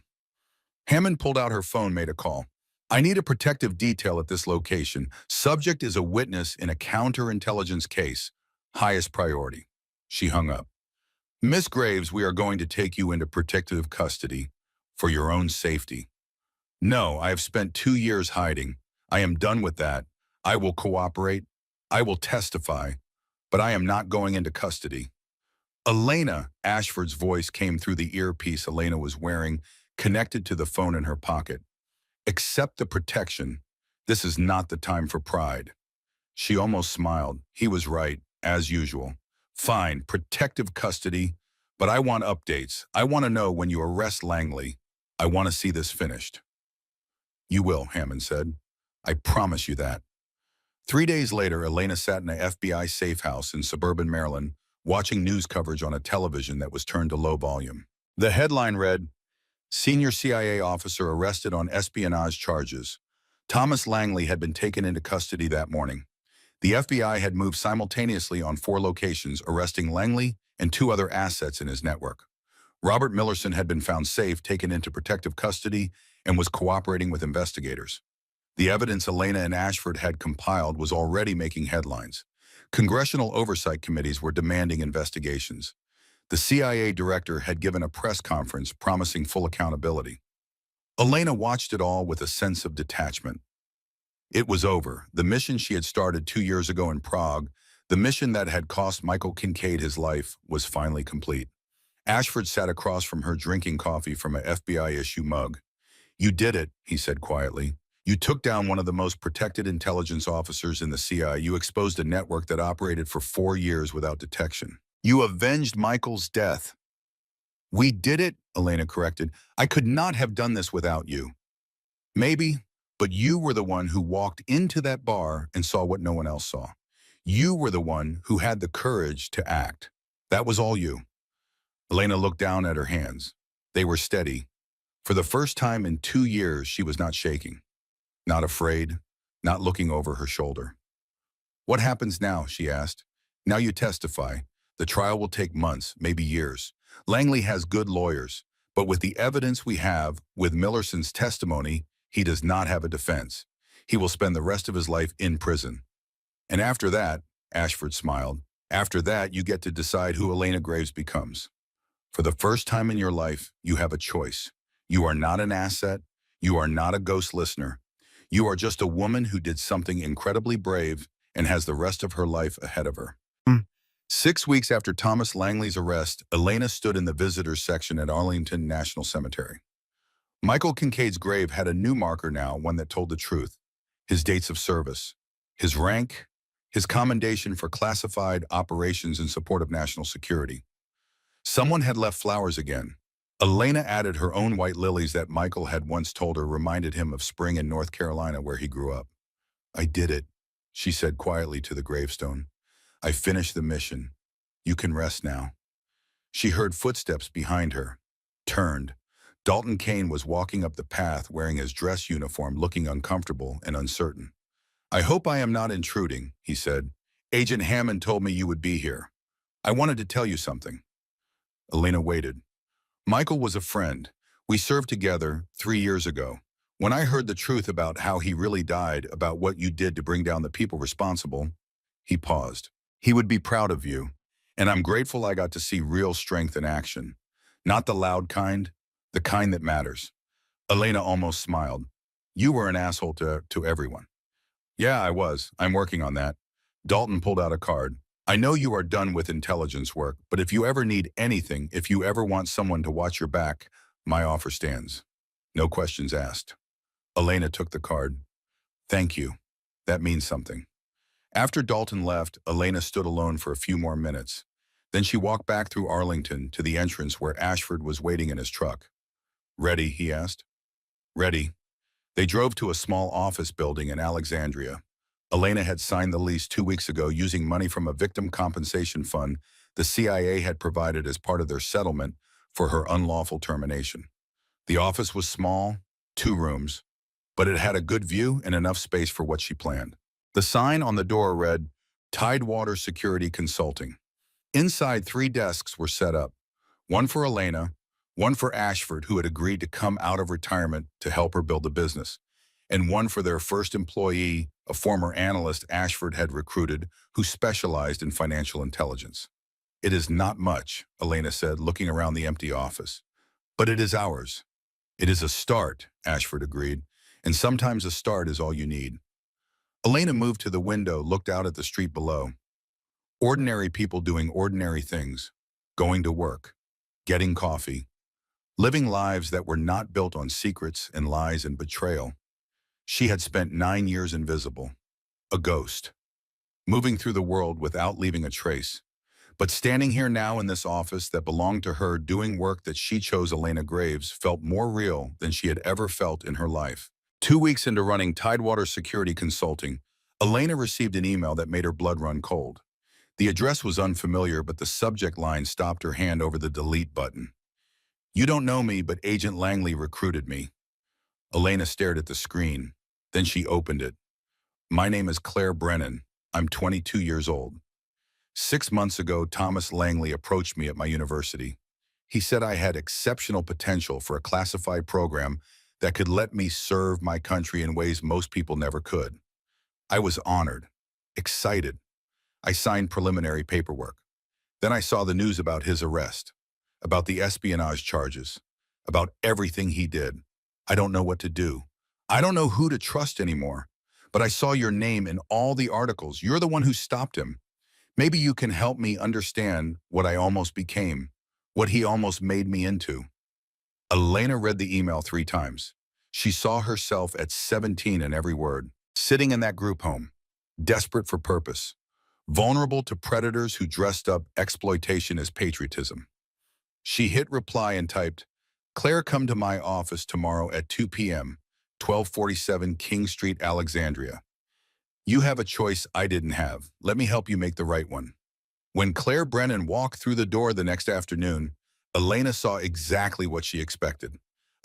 Hammond pulled out her phone, made a call. I need a protective detail at this location. Subject is a witness in a counterintelligence case. Highest priority. She hung up. Miss Graves, we are going to take you into protective custody for your own safety. No, I have spent 2 years hiding. I am done with that. I will cooperate. I will testify. But I am not going into custody. Elena, Ashford's voice came through the earpiece Elena was wearing, connected to the phone in her pocket. Accept the protection. This is not the time for pride. She almost smiled. He was right, as usual. Fine, protective custody, but I want updates. I want to know when you arrest Langley. I want to see this finished. You will, Hammond said. I promise you that. 3 days later, Elena sat in a FBI safe house in suburban Maryland, watching news coverage on a television that was turned to low volume. The headline read, Senior CIA officer arrested on espionage charges. Thomas Langley had been taken into custody that morning. The FBI had moved simultaneously on 4 locations, arresting Langley and 2 other assets in his network. Robert Millerson had been found safe, taken into protective custody, and was cooperating with investigators. The evidence Elena and Ashford had compiled was already making headlines. Congressional oversight committees were demanding investigations. The CIA director had given a press conference promising full accountability. Elena watched it all with a sense of detachment. It was over. The mission she had started 2 years ago in Prague, the mission that had cost Michael Kincaid his life, was finally complete. Ashford sat across from her, drinking coffee from an FBI-issue mug. You did it, he said quietly. You took down one of the most protected intelligence officers in the CIA. You exposed a network that operated for 4 years without detection. You avenged Michael's death. We did it, Elena corrected. I could not have done this without you. Maybe, but you were the one who walked into that bar and saw what no one else saw. You were the one who had the courage to act. That was all you. Elena looked down at her hands. They were steady. For the first time in 2 years, she was not shaking, not afraid, not looking over her shoulder. What happens now, she asked. Now you testify. The trial will take months, maybe years. Langley has good lawyers, but with the evidence we have, with Millerson's testimony, he does not have a defense. He will spend the rest of his life in prison. And after that, Ashford smiled, after that you get to decide who Elena Graves becomes. For the first time in your life, you have a choice. You are not an asset. You are not a ghost listener. You are just a woman who did something incredibly brave and has the rest of her life ahead of her. 6 weeks after Thomas Langley's arrest, Elena stood in the visitors section at Arlington National Cemetery. Michael Kincaid's grave had a new marker now, one that told the truth. His dates of service, his rank, his commendation for classified operations in support of national security. Someone had left flowers again. Elena added her own white lilies that Michael had once told her reminded him of spring in North Carolina where he grew up. I did it, she said quietly to the gravestone. I finished the mission. You can rest now. She heard footsteps behind her, turned. Dalton Kane was walking up the path wearing his dress uniform, looking uncomfortable and uncertain. I hope I am not intruding, he said. Agent Hammond told me you would be here. I wanted to tell you something. Elena waited. Michael was a friend. We served together 3 years ago. When I heard the truth about how he really died, about what you did to bring down the people responsible, he paused. He would be proud of you, and I'm grateful I got to see real strength in action. Not the loud kind, The kind that matters. Elena almost smiled. You were an asshole to everyone. Yeah, I was. I'm working on that. Dalton pulled out a card. I know you are done with intelligence work, but if you ever need anything, if you ever want someone to watch your back, my offer stands. No questions asked. Elena took the card. Thank you. That means something. After Dalton left, Elena stood alone for a few more minutes. Then she walked back through Arlington to the entrance where Ashford was waiting in his truck. Ready, he asked. Ready. They drove to a small office building in Alexandria. Elena had signed the lease 2 weeks ago using money from a victim compensation fund the CIA had provided as part of their settlement for her unlawful termination. The office was small, 2 rooms, but it had a good view and enough space for what she planned. The sign on the door read, Tidewater Security Consulting. Inside, 3 desks were set up, one for Elena, one for Ashford, who had agreed to come out of retirement to help her build the business, and one for their first employee, a former analyst Ashford had recruited who specialized in financial intelligence. It is not much, Elena said, looking around the empty office. But it is ours. It is a start, Ashford agreed, and sometimes a start is all you need. Elena moved to the window, looked out at the street below. Ordinary people doing ordinary things, going to work, getting coffee, living lives that were not built on secrets and lies and betrayal. She had spent 9 years invisible, a ghost, moving through the world without leaving a trace. But standing here now in this office that belonged to her, doing work that she chose, Elena Graves felt more real than she had ever felt in her life. 2 weeks into running Tidewater Security Consulting, Elena received an email that made her blood run cold. The address was unfamiliar, but the subject line stopped her hand over the delete button. You don't know me, but Agent Langley recruited me. Elena stared at the screen. Then she opened it. My name is Claire Brennan. I'm 22 years old. 6 months ago, Thomas Langley approached me at my university. He said I had exceptional potential for a classified program that could let me serve my country in ways most people never could. I was honored, excited. I signed preliminary paperwork. Then I saw the news about his arrest, about the espionage charges, about everything he did. I don't know what to do. I don't know who to trust anymore. But I saw your name in all the articles. You're the one who stopped him. Maybe you can help me understand what I almost became, what he almost made me into. Elena read the email 3 times. She saw herself at 17 in every word, sitting in that group home, desperate for purpose, vulnerable to predators who dressed up exploitation as patriotism. She hit reply and typed, Claire, come to my office tomorrow at 2 p.m., 1247 King Street, Alexandria. You have a choice I didn't have. Let me help you make the right one. When Claire Brennan walked through the door the next afternoon, Elena saw exactly what she expected.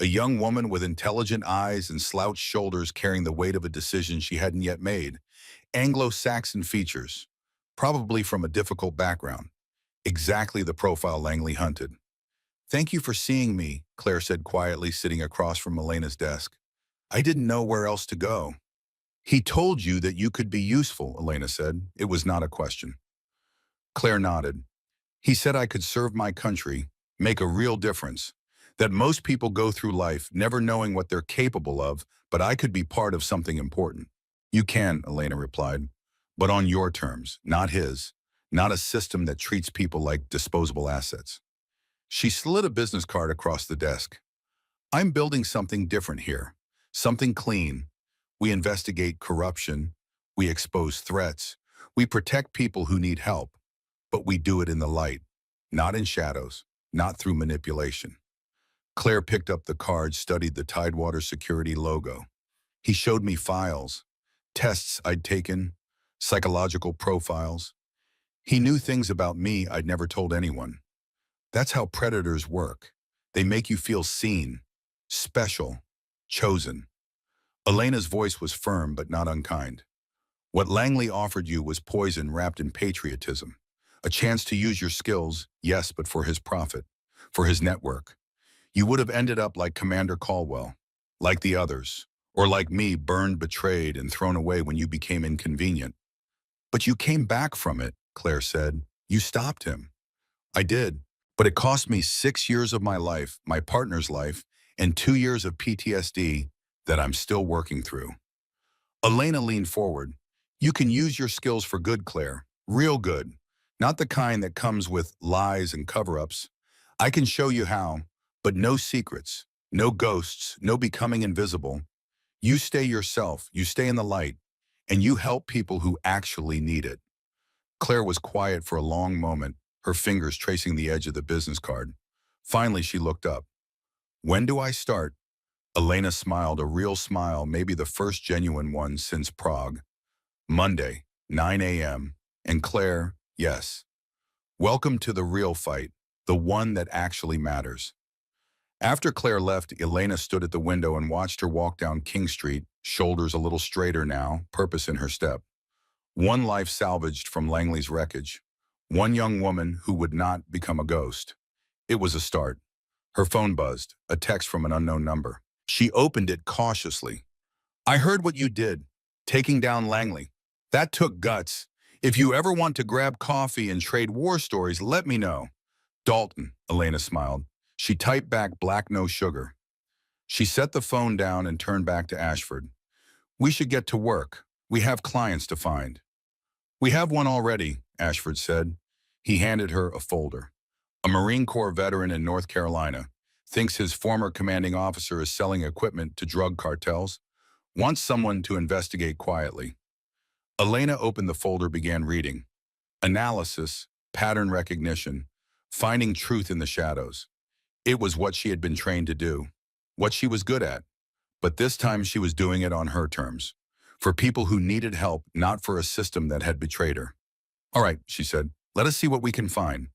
A young woman with intelligent eyes and slouched shoulders carrying the weight of a decision she hadn't yet made. Anglo-Saxon features, probably from a difficult background. Exactly the profile Langley hunted. Thank you for seeing me, Claire said quietly, sitting across from Elena's desk. I didn't know where else to go. He told you that you could be useful, Elena said. It was not a question. Claire nodded. He said I could serve my country, make a real difference, that most people go through life never knowing what they're capable of, but I could be part of something important. You can, Elena replied, but on your terms, not his, not a system that treats people like disposable assets. She slid a business card across the desk. I'm building something different here, something clean. We investigate corruption, we expose threats, we protect people who need help, but we do it in the light, not in shadows, not through manipulation. Claire picked up the card, studied the Tidewater Security logo. He showed me files, tests I'd taken, psychological profiles. He knew things about me I'd never told anyone. That's how predators work. They make you feel seen, special, chosen. Elena's voice was firm but not unkind. What Langley offered you was poison wrapped in patriotism. A chance to use your skills, yes, but for his profit, for his network. You would have ended up like Commander Caldwell, like the others, or like me, burned, betrayed, and thrown away when you became inconvenient. But you came back from it, Claire said. You stopped him. I did. But it cost me 6 years of my life, my partner's life, and 2 years of PTSD that I'm still working through. Elena leaned forward. You can use your skills for good, Claire. Real good. Not the kind that comes with lies and cover-ups. I can show you how, but no secrets, no ghosts, no becoming invisible. You stay yourself, you stay in the light, and you help people who actually need it. Claire was quiet for a long moment, her fingers tracing the edge of the business card. Finally, she looked up. When do I start? Elena smiled, a real smile, maybe the first genuine one since Prague. Monday, 9 a.m. And Claire, yes. Welcome to the real fight, the one that actually matters. After Claire left, Elena stood at the window and watched her walk down King Street, shoulders a little straighter now, purpose in her step. One life salvaged from Langley's wreckage. One young woman who would not become a ghost. It was a start. Her phone buzzed, a text from an unknown number. She opened it cautiously. I heard what you did, taking down Langley. That took guts. If you ever want to grab coffee and trade war stories, let me know. Dalton, Elena smiled. She typed back black no sugar. She set the phone down and turned back to Ashford. We should get to work. We have clients to find. We have one already, Ashford said. He handed her a folder. A Marine Corps veteran in North Carolina thinks his former commanding officer is selling equipment to drug cartels, wants someone to investigate quietly. Elena opened the folder, began reading. Analysis, pattern recognition, finding truth in the shadows. It was what she had been trained to do, what she was good at. But this time she was doing it on her terms, for people who needed help, not for a system that had betrayed her. All right, she said, let us see what we can find.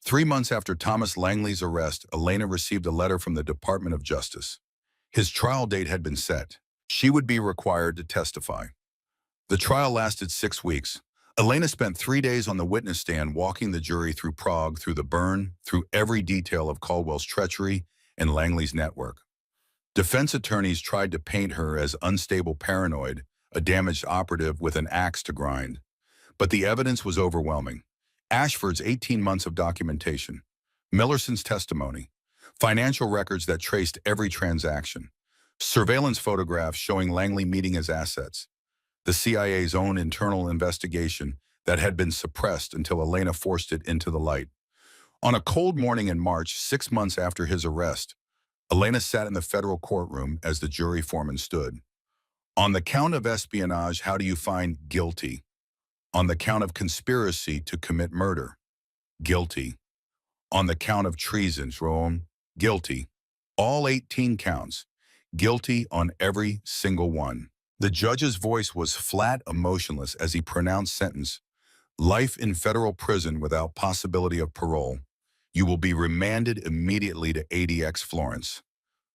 3 months after Thomas Langley's arrest, Elena received a letter from the Department of Justice. His trial date had been set. She would be required to testify. The trial lasted 6 weeks. Elena spent 3 days on the witness stand walking the jury through Prague, through the burn, through every detail of Caldwell's treachery and Langley's network. Defense attorneys tried to paint her as unstable paranoid, a damaged operative with an axe to grind. But the evidence was overwhelming. Ashford's 18 months of documentation, Millerson's testimony, financial records that traced every transaction, surveillance photographs showing Langley meeting his assets, the CIA's own internal investigation that had been suppressed until Elena forced it into the light. On a cold morning in March, 6 months after his arrest, Elena sat in the federal courtroom as the jury foreman stood. On the count of espionage, how do you find guilty? On the count of conspiracy to commit murder, guilty. On the count of treason, guilty. All 18 counts, guilty on every single one. The judge's voice was flat, emotionless as he pronounced sentence. Life in federal prison without possibility of parole. You will be remanded immediately to ADX Florence,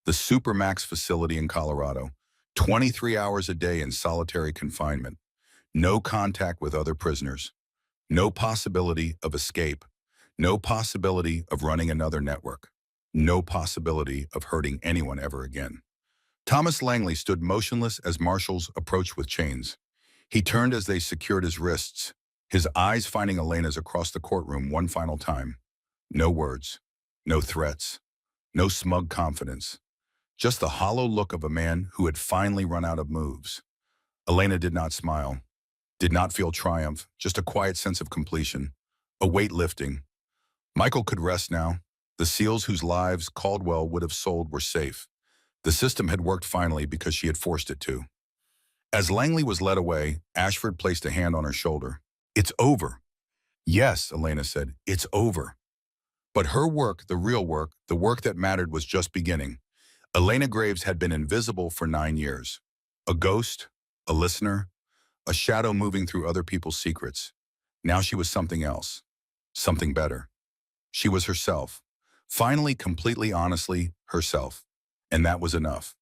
the Supermax facility in Colorado, 23 hours a day in solitary confinement. No contact with other prisoners. No possibility of escape. No possibility of running another network. No possibility of hurting anyone ever again. Thomas Langley stood motionless as marshals approached with chains. He turned as they secured his wrists, his eyes finding Elena's across the courtroom one final time. No words, no threats, no smug confidence. Just the hollow look of a man who had finally run out of moves. Elena did not smile, did not feel triumph, just a quiet sense of completion, a weight lifting. Michael could rest now. The SEALs whose lives Caldwell would have sold were safe. The system had worked finally because she had forced it to. As Langley was led away, Ashford placed a hand on her shoulder. It's over. Yes, Elena said, it's over. But her work, the real work, the work that mattered was just beginning. Elena Graves had been invisible for 9 years. A ghost, a listener, a shadow moving through other people's secrets. Now she was something else, something better. She was herself, finally, completely honestly herself. And that was enough.